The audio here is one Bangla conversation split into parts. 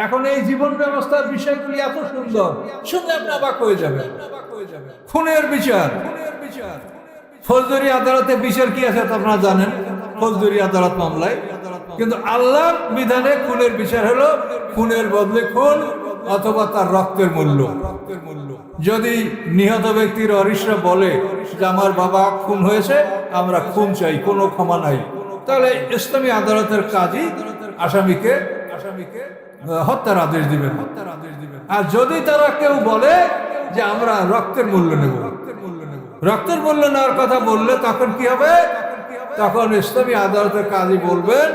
এখন এই জীবন ব্যবস্থার বিষয়গুলি এত সুন্দর, শুনলে আপনি অবাক হয়ে যাবেন। খুনের বিচার, ফৌজদারি আদালতে বিচার কি আছে আপনারা জানেন, ফৌজদারি আদালত মামলায়। কিন্তু আল্লাহর বিধানে খুনের বিচার হলো খুনের বদলে খুন অথবা তার রক্তের মূল্য। যদি নিহত ব্যক্তির অরিশরা বলে যে আমার বাবা খুন হয়েছে, আমরা খুন চাই, কোনো ক্ষমা নাই, তাহলে ইসলামী আদালতের কাজী আসামিকে হত্যার আদেশ দিবেন। আর যদি তারা কেউ বলে যে আমরা রক্তের মূল্য নেব, রক্তের মূল্য নেওয়ার কথা বললে তখন কি হবে? তখন ইসলামী আদালতের কাজী বলবেন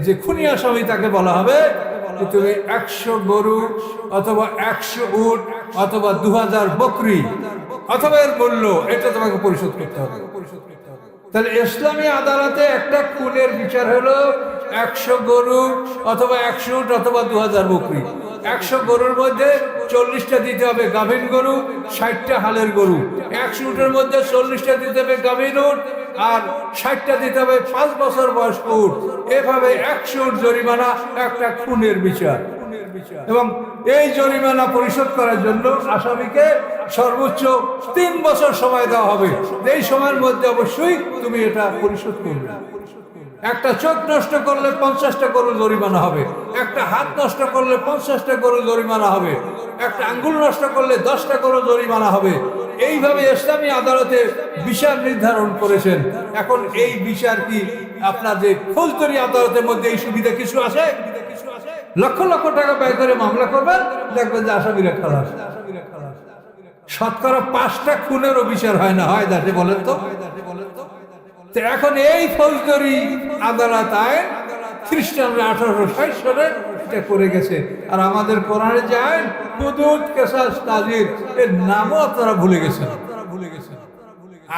যে খুনি আসামি, তাকে বলা হবে যে তুমি 100 গরু অথবা 100 উট অথবা 2000 বকরি অথবা এর মূল্য এটা তোমাকে পরিশোধ করতে হবে। তাহলে ইসলামী আদালতে একটা খুনের বিচার হলো 100 গরু অথবা 100 উট অথবা 2000 বকরি। 100 গরুর মধ্যে 40টা দিতে হবে গাভীন গরু, 60টা হালের গরু। 100 উটের মধ্যে 40টা দিতে হবে গাভীন উট আর 60টা দিতে হবে 5 বছর বয়স্ক উট। এভাবে 100 উট জরিমানা একটা খুনের বিচার। এবং এই জরিমানা পরিশোধ করার জন্য আসামিকে সর্বোচ্চ 3 বছর সময় দেওয়া হবে। এই সময়ের মধ্যে অবশ্যই তুমি এটা পরিশোধ করবে। একটা চোখ নষ্ট করলে 50টা গরু জরিমানা হবে, একটা হাত নষ্ট করলে 50টা গরু জরিমানা হবে, একটা আঙ্গুল নষ্ট করলে 10টা গরু জরিমানা হবে। এইভাবে ইসলামী আদালতে বিচার নির্ধারণ করেছেন। এখন এই বিচার কি আপনাদের ফৌজদারি আদালতের মধ্যে এই সুবিধা কিছু আছে? লক্ষ লক্ষ টাকা ব্যয় করে মামলা করবেন, দেখবেন যে আসামিরা খালাস। শতকরা 5টা খুনেরও বিচার হয় না, হয় দাসে বলেন তো। এখন এই ফৌজদারি আদালত আইন খ্রিস্টানরা 1860 সালে এটা করে গেছে। আর আমাদের কোরআনে যে আইন হুদুদ, কিসাস, তাজির, এর নামও আপনারা ভুলে গেছেন।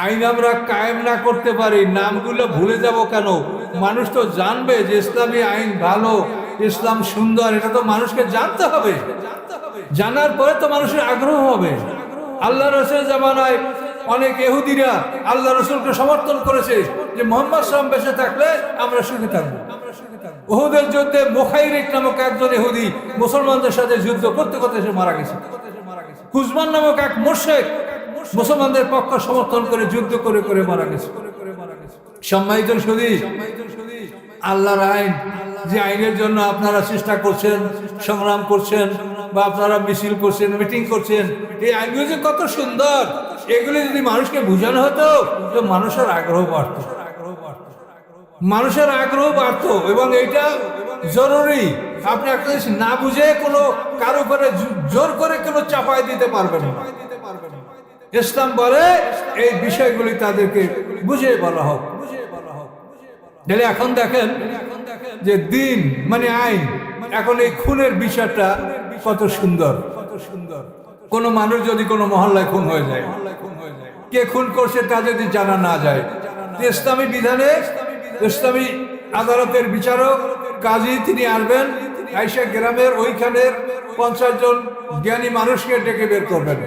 আইন আমরা কায়েম না করতে পারি, নামগুলো ভুলে যাব কেন? মানুষ তো জানবে যে ইসলামী আইন ভালো, ইসলাম সুন্দর, এটা তো মানুষকে জানতে হবে। জানার পরে তো মানুষের আগ্রহ হবে। আল্লাহ রাসূলের জামানায় অনেক ইহুদিরা আল্লাহ রাসূলকে সমর্থন করেছে যে মুহাম্মদ সাল্লাল্লাহু আলাইহি ওয়াসাল্লাম বেঁচে থাকলে আমরা সুখে থাকবো। উহুদের যুদ্ধে মুখাইরিক নামক একজন ইহুদি মুসলমানদের সাথে যুদ্ধ করতে করতে সে মারা গেছে। কুজমান নামক এক মুশরিক মুসলমানদের পক্ষ সমর্থন করে যুদ্ধ করে করে মারা গেছে। সম্মানিত সুধী, আল্লাহর আইন, যে আইনের জন্য আপনারা চেষ্টা করছেন, সংগ্রাম করছেন, বা আপনারা মিছিল করছেন, মিটিং করছেন, এই আইনগুলো যে কত সুন্দর, এগুলি যদি মানুষকে বোঝানো হতো তো মানুষের আগ্রহ বাড়ত, মানুষের আগ্রহ বাড়ত। এবং এইটা জরুরি। আপনি একটা জিনিস না বুঝে কোনো কারো উপরে জোর করে কোনো চাপাই দিতে পারবেন না। ইসলাম বলে এই বিষয়গুলি তাদেরকে বুঝিয়ে বলা হোক। এখন দেখেন যে দিন মানে আইন, এখন এই খুনের বিষয়টা কত সুন্দর। কোন মানুষ যদি কোনো মহল্লায় খুন হয়ে যায়, কে খুন করছে তা যদি জানা না যায়, ইসলামী বিধানে ইসলামী আদালতের বিচারক কাজী তিনি আসবেন, আইসা গ্রামের ওইখানের 50 জন জ্ঞানী মানুষকে ডেকে বের করবেন,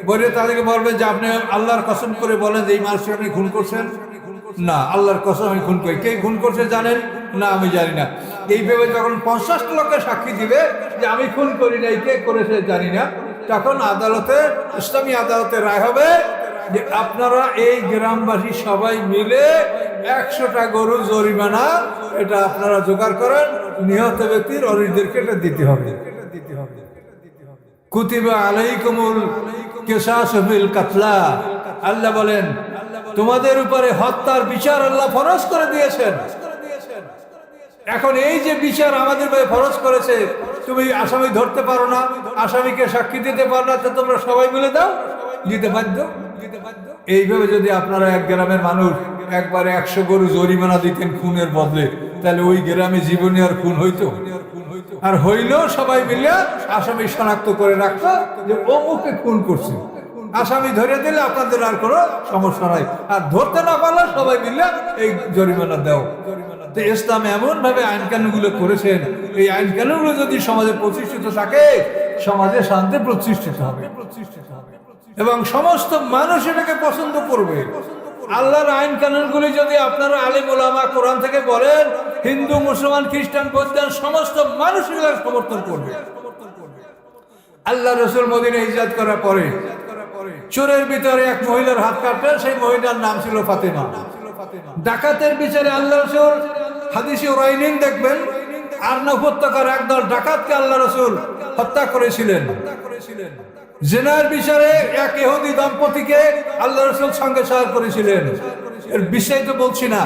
বলে তাদেরকে বলবেন যে আপনি আল্লাহর কসম করে বলেন যে এই মানুষকে আপনি খুন করছেন। না, আল্লাহর কসম আমি খুন করি। কে খুন করছে জানেন? না, আমি জানি না। এইভাবে যখন 50 লোকের সাক্ষী দিবে যে আমি খুন করি নাই, কে করেছে জানি না, তখন আদালতে, ইসলামী আদালতে রায় হবে যে আপনারা এই গ্রামবাসী সবাই মিলে 100টা গরু জরিমানা এটা আপনারা জোগাড় করেন, নিহত ব্যক্তির অরিশদেরকে এটা দিতে হবে। কুতিবা আলাইকুমুল কিসাসু ফিল কাতলা, আল্লাহ বলেন তোমাদের উপরে হত্যার বিচার আল্লাহ ফরজ করে দিয়েছেন। এখন এই যে বিচার আমাদের উপরে ফরজ করেছে, তুমি আসামি ধরতে পারো না, আসামিকে সাক্ষী দিতে পারো না, তো তোমরা সবাই মিলে দাও, দিতে বাধ্য। এইভাবে যদি আপনারা এক গ্রামের মানুষ একবারে 100 গরু জরিমানা দিতেন খুনের বদলে, তাহলে ওই গ্রামে জীবনে আর খুন হইতো? আর হইলেও সবাই মিলে আসামি শনাক্ত করে রাখতো যে অমুকে খুন করছে। আসামি ধরে দিলে আপনাদের আর কোনো সমস্যা নাই, আর ধরতে না পারলে সবাই মিলে এই জরিমানা দাও। তো ইসলাম এমন ভাবে আইন কানুনগুলো করেছেন, এই আইন কানুনগুলো যদি সমাজে প্রতিষ্ঠিত থাকে, সমাজে শান্তি প্রতিষ্ঠিত হবে এবং সমস্ত মানুষ এটাকে পছন্দ করবে। আল্লাহর আইন কানুনগুলি যদি আপনারা আলেম ওলামা কোরআন থেকে বলেন, হিন্দু মুসলমান খ্রিস্টান বৌদ্ধ সমস্ত মানুষ এগুলো সমর্থন করবে। আল্লাহ রসুল মদিনায় হিজরত করার পরে চোরের ভিতরে এক মহিলার হাত কাটলেন, সেই মহিলার নাম ছিল ফাতেমা। ডাকাতের বিচারে আল্লাহ রসুল হাদিসে ওরাইনিন দেখবেন, আরনা উপত্যকার একদল ডাকাতকে আল্লাহ রসুল হত্যা করেছিলেন। জেনার বিচারে এক ইহুদি দম্পতিকে আল্লাহ রসুল সঙ্গে সার করেছিলেন। এর বিষয় তো বলছি না।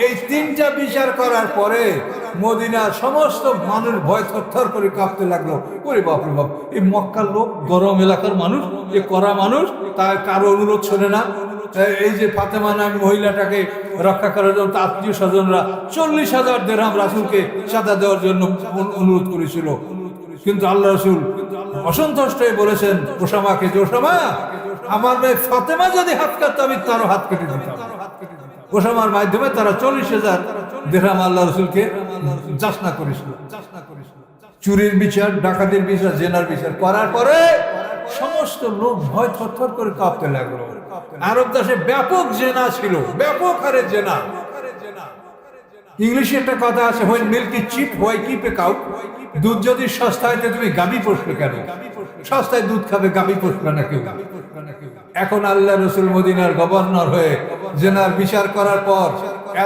এই তিনটা বিচার করার পরে মদিনার সমস্ত মানুষ ভয় থরথর করে কাঁপতে লাগলো। ওরে বাপরে বাপ, এই মক্কার লোক, গরম এলাকার মানুষ, এ কড়া মানুষ, তার কারো অনুরোধ শোনে না। এই যে ফাতেমা নাম মহিলাটাকে রক্ষা করার জন্য আত্মীয় স্বজনরা 40,000 দিরহাম রাসূলকে সাদা দেওয়ার জন্য অনুরোধ করেছিল। কিন্তু আল্লাহ রসুল অসন্তুষ্ট হয়ে বলেছেন ওসামাকে, যে ওসামা, আমার মেয়ে ফাতেমা যদি হাত কাটতো আমি তারও হাত কেটে দিতাম। ওসামার মাধ্যমে তারা 40,000 দিরহাম আল্লাহ রসুলকে যাচনা করেছিল। চুরির বিচার, ডাকাতির বিচার, জেনার বিচার করার পরে সমস্ত লোক ভয় থরথর করে কাঁপতে লাগলো। আরব দেশে ব্যাপক জেনা ছিল, ব্যাপক হারে জেনা। ইংলিশে একটা কথা আছে, when milk is chip why keep a cow. দুধ যদি সস্তা হয় তুমি গাভী পোষবে কেন? সস্তায় দুধ খাবে, গাভী পোষবে না কেউ। এখন আল্লাহ রসুল মদিনার গভর্নর হয়ে জেনার বিচার করার পর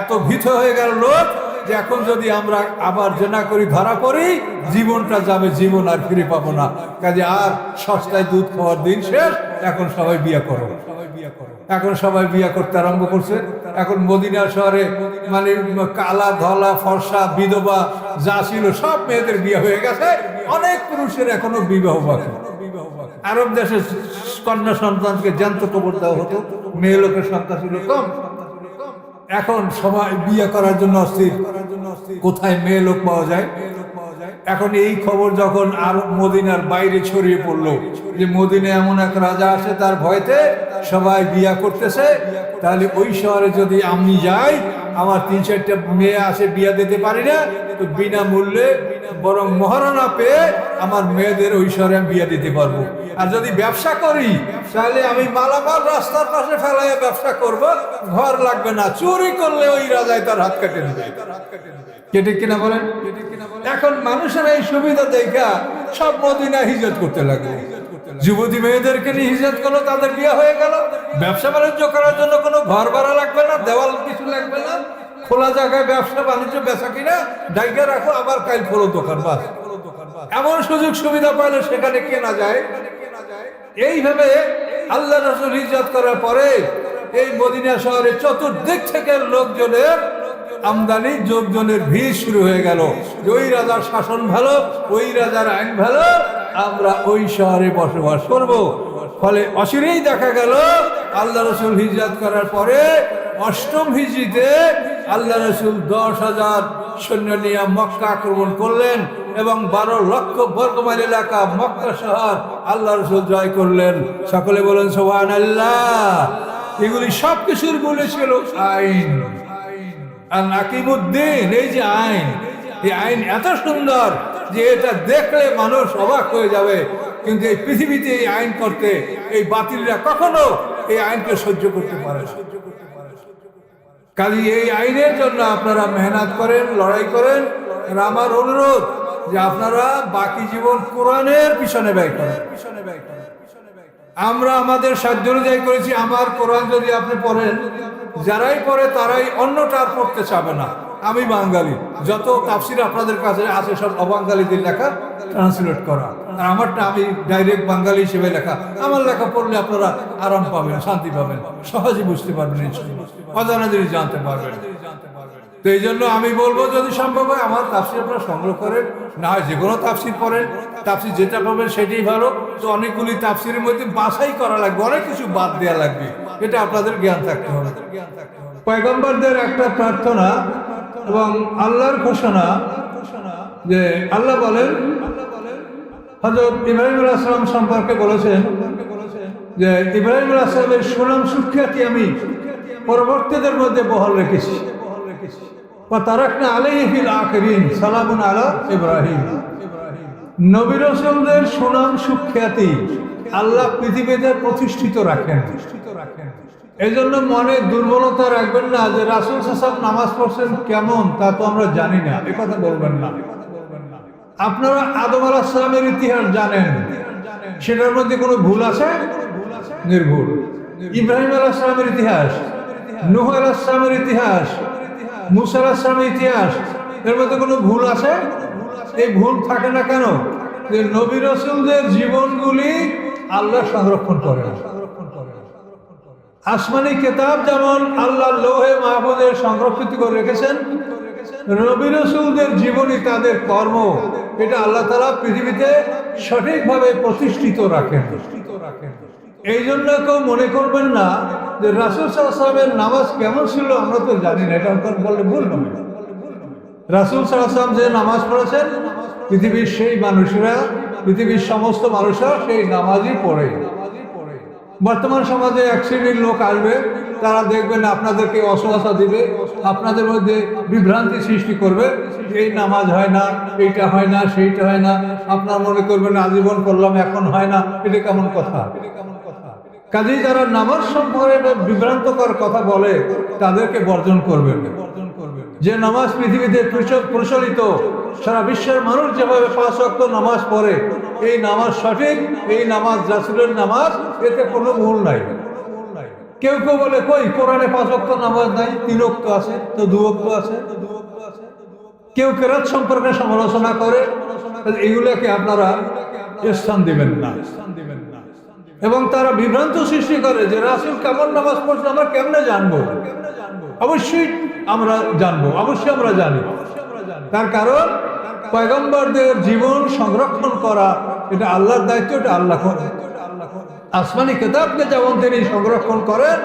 এত ভীত হয়ে গেল লোক যে এখন যদি আমরা আবার জেনা করি, ধরা পড়ি, জীবনটা যাবে, জীবন আর ফিরে পাবো না। কাজে আর সস্তায় দুধ খাওয়ার দিন শেষ, এখন সবাই বিয়ে করো। এখন সবাই বিয়ে করতে আরম্ভ করছে। এখন মদিনা শহরে মানে কালা ধলা ফর্সা বিধবা যা ছিল সব মেয়েদের বিয়ে হয়ে গেছে। অনেক পুরুষের এখনো বিবাহ বাকি। আরব দেশে কন্যা সন্তানকে জ্যান্ত কবর দেওয়া হতো, মেয়ে লোকের সংখ্যা ছিল কম। এখন সবাই বিয়ে করার জন্য অস্থির, কোথায় মেয়ে লোক পাওয়া যায়। এখন এই খবর যখন আরব মদিনার বাইরে ছড়িয়ে পড়লো যে মদিনায় এমন এক রাজা আছে, তার ভয়তে সবাই বিয়া করতেছে, তাহলে ওই শহরে যদি আমি যাই, আমার 3-4টা মেয়ে আছে, বিয়া দিতে পারি না, তো বিনামূল্যে বরং মহারণা পেয়ে আমার মেয়েদের ওই শহরে আমি বিয়া দিতে পারবো। আর যদি ব্যবসা করি, তাহলে আমি মালামাল রাস্তার পাশে ফেলাইয়া ব্যবসা করব, ঘর লাগবে না। চুরি করলে ওই রাজায় তার হাত কেটে নেবে। কেটে কিনা বলেন? এখন মানুষের এই সুবিধা দেখা সব মদিনা হিজরত করতে লাগলো। যুবতী মেয়েদেরকে নিয়ে হিজরত করলো, তাদের বিয়ে হয়ে গেল। ব্যবসা বাণিজ্য করার জন্য কোনো ঘর ভাড়া লাগবে না, দেওয়াল কিছু লাগবে না, খোলা জায়গায় ব্যবসা বাণিজ্য বেচা কিনা ডাইকা রাখো, আবার কাল খোলো দোকান, বাস। এমন সুযোগ সুবিধা পাইলে সেখানে কেনা যায়। এইভাবে আল্লাহ রাসূল হিজরত করার পরে এই মদিনা শহরে চতুর্দিক থেকে লোকজনের আমদানি, যোগজনের ভিড় শুরু হয়ে গেল। ওই রাজার শাসন ভালো, ওই রাজার আইন ভালো, আমরা ওই শহরে বসবাস করব। ফলে অচিরেই দেখা গেল আল্লাহ রসুল হিজরত করার পরে 8ম হিজরিতে আল্লাহ রসুল 10,000 সৈন্য নিয়ে মক্কা আক্রমণ করলেন এবং 12 লক্ষ বর্গমাইল এলাকা মক্কা শহর আল্লাহ রসুল জয় করলেন। সকলে বলেন সুবহানাল্লাহ। এগুলি সব কিছুর মূলে ছিল আইন। আর নাকিমুদ্দিন, এই যে আইন, এই আইন এত সুন্দর যে এটা দেখলে মানুষ অবাক হয়ে যাবে। কিন্তু এই পৃথিবীতে এই আইন করতে এই বাতিলরা কখনো এই আইনকে সহ্য করতে পারে না। কাজে এই আইনের জন্য আপনারা মেহনত করেন, লড়াই করেন। আর আমার অনুরোধ যে আপনারা বাকি জীবন কোরআনের পিছনে ব্যয় করেন। আমরা আমাদের সাধ্য অনুযায়ী করেছি। আমার কোরআন যদি আপনি পড়েন, যারাই পড়ে তারাই অন্যটা আর পড়তে চাবে না। আমি বাঙালি, যত তাফসির আপনাদের কাছে আছে সব অবাঙালিদের লেখা, ট্রান্সলেট করা। আর আমারটা আমি ডাইরেক্ট বাঙালি হিসেবে লেখা। আমার লেখা পড়লে আপনারা আরাম পাবেন, শান্তি পাবেন, সহজে বুঝতে পারবেন, অজানা জিনিস জানতে পারবেন। তো এই জন্য আমি বলবো, যদি সম্ভব হয় আমার তাফসির আপনারা সংগ্রহ করেন, না হয় যে কোনো তাফসির পড়েন। তাফসির যেটা পাবেন সেটাই ভালো। তো অনেকগুলি তাফসিরের মধ্যে বাছাই করা লাগবে, অনেক কিছু বাদ দেওয়া লাগবে, এটা আপনাদের জ্ঞান থাকতে হবে। পয়গম্বরদের একটা প্রার্থনা এবং আল্লাহর ঘোষণা যে আল্লাহ বলেন, হযরত ইব্রাহিম আলাইহিস সালাম সম্পর্কে বলেছেন যে ইব্রাহিম আলাইহিস সালামের সুনাম সুখ্যাতি আমি পরবর্তীদের মধ্যে বহাল রেখেছি। ওয়া তারাকনা আলাইহি ফিল আখিরিন সালামুন আলা ইব্রাহিম। নবী রাসূলদের সুনাম সুখ্যাতি আল্লাহ পৃথিবীতে প্রতিষ্ঠিত রাখেন। এই জন্য মনে দুর্বলতা রাখবেন না যে রাসূল সাল্লাল্লাহু আলাইহি নামাজ পড়ছেন কেমন তা তো আমরা জানি না, এ কথা বলবেন না। আপনারা আদম আলাইহিস সালামের ইতিহাস জানেন, সেটার মধ্যে কোনো ভুল আছে? নির্ভুল। ইব্রাহিম আলাইহিস সালামের ইতিহাস, নূহ আলাইহিস সালামের ইতিহাস, মুসা আলাইহিস সালামের ইতিহাস, এর মধ্যে কোনো ভুল আছে? এই ভুল থাকে না কেন? যে নবী রাসূলদের জীবনগুলি আল্লাহ সংরক্ষণ করেন। আসমানি কিতাব যেমন আল্লাহ লৌহে মাহফুজে সংরক্ষিত করে রেখেছেন, নবী রাসূলদের জীবনী, তাদের কর্ম, এটা আল্লাহ তাআলা পৃথিবীতে সঠিকভাবে প্রতিষ্ঠিত রাখেন। এই জন্য কেউ মনে করবেন না যে রাসূল সাল্লাল্লাহু আলাইহি ওয়াসাল্লামের নামাজ কেমন ছিল আমরা তো জানি না, এটা বললে ভুল হবে। রাসূল সাল্লাল্লাহু আলাইহি ওয়াসাল্লাম যে নামাজ পড়েছেন, পৃথিবীর সেই মানুষেরা, পৃথিবীর সমস্ত মানুষরা সেই নামাজই পড়ে। বর্তমান সমাজে এক শ্রেণীর লোক আসবে, তারা দেখবেন আপনাদেরকে অসহায়তা দিবে, আপনাদের মধ্যে বিভ্রান্তি সৃষ্টি করবে, এই নামাজ হয় না, এইটা হয় না, সেইটা হয় না, আপনার মনে করবেন আজীবন করলাম এখন হয় না, এটা কেমন কথা? কাজেই যারা নামাজ সম্পর্কে বিভ্রান্তকর কথা বলে তাদেরকে বর্জন করবেন। যে নামাজ পৃথিবীতে প্রচলিত, সারা বিশ্বের মানুষ যেভাবে 5 ওয়াক্ত নামাজ পড়ে, এই নামাজ সঠিক, এই নামাজ রাসূলের নামাজ, এতে কোনো ভুল নাই। কেউ কেউ বলে কই কোরআনে 5 ওয়াক্ত নামাজ নাই, 3 ওয়াক্ত আছে, তো 2 ওয়াক্ত আছে। কেউ কেরাত সম্পর্কে সমালোচনা করে, এগুলোকে আপনারা স্থান দিবেন না। এবং তারা বিভ্রান্ত সৃষ্টি করে যে রাসূল কেমন নামাজ পড়ছে আমরা কেমনে জানবো? অবশ্যই আমরা জানবো, অবশ্যই আমরা জানি। তার কারণ পয়গম্বরদের জীবন সংরক্ষণ করা এটা আল্লাহর দায়িত্ব, এটা আল্লাহ করে। আসমানি কিতাবকে যেমন তিনি সংরক্ষণ করেন,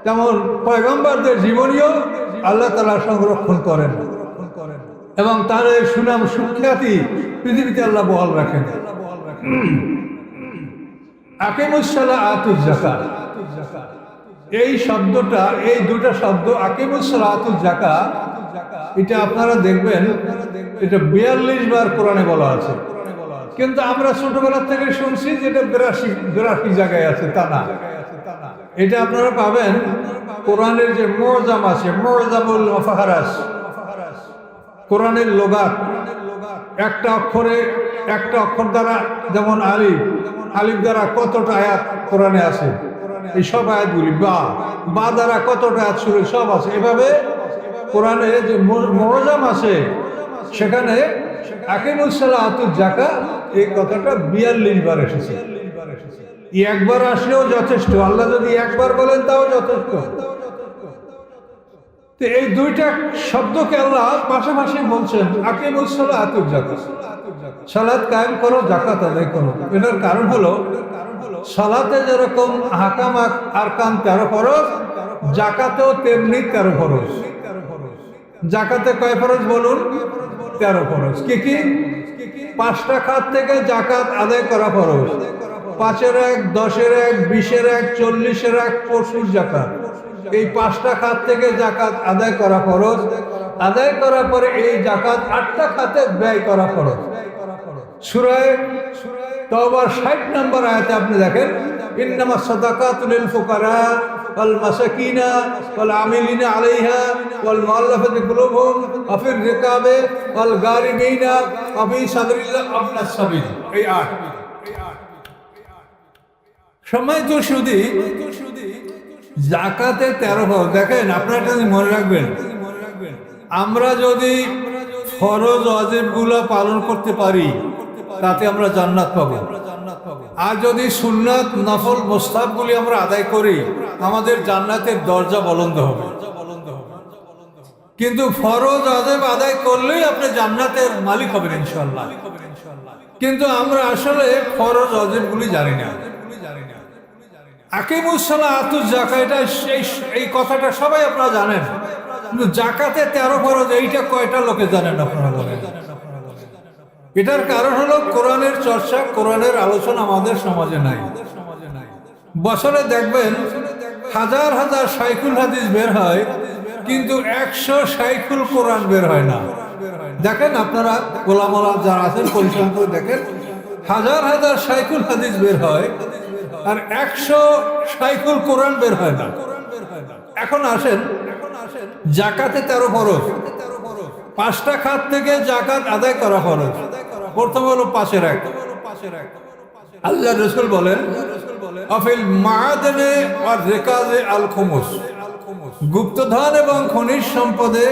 তেমন পয়গম্বরদের জীবনীও আল্লাহ তাআলা সংরক্ষণ করেন এবং তার সুনাম সুখ্যাতি পৃথিবীতে আল্লাহ বহাল রাখেন। আকিমুস সালাহ আতুজ যাকাত, এই শব্দটা, এই দুটা শব্দ আকিমুস সালাহ আতুজ যাকাত, এটা আপনারা দেখবেন এটা 42 বার কোরআনে বলা আছে। কিন্তু আমরা ছোটবেলা থেকে শুনছি যে এটা 82 জায়গায় আছে, তা না। এটা আপনারা পাবেন কোরআনের যে মুআজ্জাম আছে, মুআজ্জামুল মুফাহারাস, কোরআনের লুগাত, একটা অক্ষর দ্বারা, যেমন আলিফ দ্বারা কতটা আয়াত কোরআনে আছে, এই সব আয়াতগুলি, বা দ্বারা কতটা আয়াত শুরু, সব আছে। এভাবে কোরআনে যে মুআজ্জাম আছে, সেখানে আকিমুস সালাহ আতুজ যাকাত, এই কথাটা 42 বার এসেছে। একবার আসলেও যথেষ্ট, আল্লাহ যদি একবার বলেন তাও যথেষ্ট। তো এই দুইটা শব্দকে আল্লাহ পাশাপাশি বলছেন, আকিমুস সালাহ আতুজ যাকাত, সালাত কায়েম করো, যাকাত আদায় করো। এটার কারণ হলো সালাতে যেরকম আহকাম আরকান 13 ফরজ, যাকাতেও তেমনি 13 ফরজ। যাকাতে কয় ফরজ বলুন? 13 ফরজ। কি কি? 5টা খাত থেকে যাকাত আদায় করা ফরজ। 5-এর 1, 10-এর 1, 20-এর 1, 40-এর 1 পশুর যাকাত। এই 5টা খাত থেকে যাকাত আদায় করা ফরজ। আদায় করার পরে এই যাকাত 8টা খাতে ব্যয় করা ফরজ। সূরা তাওবার 60 নম্বর আয়াতে আপনি দেখেন, ইন্নামাস সাদাকাতু লিল ফুকারা ওয়াল মাসাকিনা ওয়াল আমিলিনা আলাইহা ওয়াল মুআল্লাফাতি কুলুবুহুম ওয়া ফির রিকাবে ওয়াল গারিমিনা ওয়া ফি সাবিলিল্লাহ আবনাস সাবিল। এই আয়াত সম্মানিত সুদী, যাকাতে 13 ফরজ। দেখেন, আপনারা এটা মনে রাখবেন, আমরা যদি ফরজ ওয়াজিবগুলো পালন করতে পারি তাতে আমরা জান্নাত পাবো। আর যদি সুন্নাত নফল মুস্তাহাবগুলি আমরা আদায় করি, আমাদের জান্নাতের দরজা বুলন্দ হবে। কিন্তু ফরজ ওয়াজিব আদায় করলেই আপনি জান্নাতের মালিক হবেন ইনশাআল্লাহ। কিন্তু আমরা আসলে ফরজ ওয়াজিবগুলি জানি না। আকিমুস সালাহ আতুজ যাকাত, এটা এই কথাটা সবাই আপনারা জানেন, কিন্তু যাকাতে 13 ফরজ, এইটা কয়টা লোকে জানেন আপনারা বলেন? এটার কারণ হলো কোরআনের চর্চা, কোরআনের আলোচনা আমাদের সমাজে নাই। বছরে দেখবেন হাজার হাজার শাইখুল হাদিস বের হয়, কিন্তু 100 শাইখুল কোরআন বের হয় না। দেখেন আপনারা ওলামারা যারা আছেন পরিশ্রম করে দেখেন, হাজার হাজার শাইখুল হাদিস বের হয়, আর 100 সাইকেল কোরআন বের হয় না। এখন আসেন জাকাতে 13 ফরজ, 5টা খাত থেকে জাকাত আদায় করা ফরজ। প্রথম হলো 5-এর 1। আল্লাহ রাসূল বলেন আফিল মাআদানে ওয়া রিকাজে আল খুমুস, গুপ্তধন এবং খনিজ সম্পদে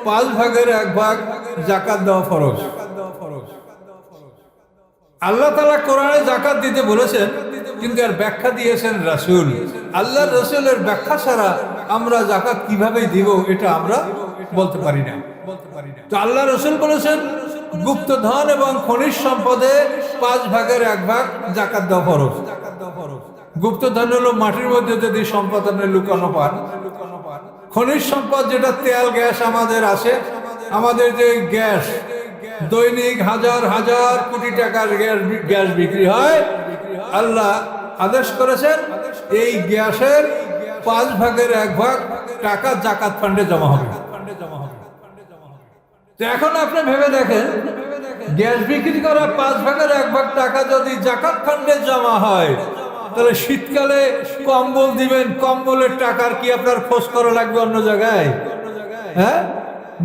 5 ভাগের 1 ভাগ জাকাত দেওয়া ফরজ। আল্লাহ তাআলা কোরআনে জাকাত দিতে বলেছেন, কিন্তু এর ব্যাখ্যা দিয়েছেন রাসূল। আল্লাহর রাসূলের ব্যাখ্যা ছাড়া আমরা জাকাত কিভাবে দিব এটা আমরা বলতে পারি না। তো আল্লাহ রাসূল বলেছেন গুপ্তধন এবং খনিজ সম্পদে 5 ভাগের 1 ভাগ জাকাত দেওয়া ফরজ। গুপ্তধন হলো মাটির মধ্যে যদি সম্পদ আপনি লুকানো পান। খনিজ সম্পদ যেটা তেল গ্যাস আমাদের আছে, আমাদের যে গ্যাস দৈনিক হাজার হাজার কোটি টাকার গ্যাস বিক্রি হয়, আল্লাহ আদেশ করেছেন এই গ্যাসের 5 ভাগের 1 ভাগ টাকা জাকাত ফান্ডে জমা হবে। তো এখন আপনি ভেবে দেখেন, গ্যাস বিক্রি করা 5 ভাগের 1 ভাগ টাকা যদি জাকাত ফান্ডে জমা হয়, তাহলে শীতকালে কম্বল দিবেন, কম্বলের টাকার কি আপনার খোঁজ করা লাগবে অন্য জায়গায়? হ্যাঁ,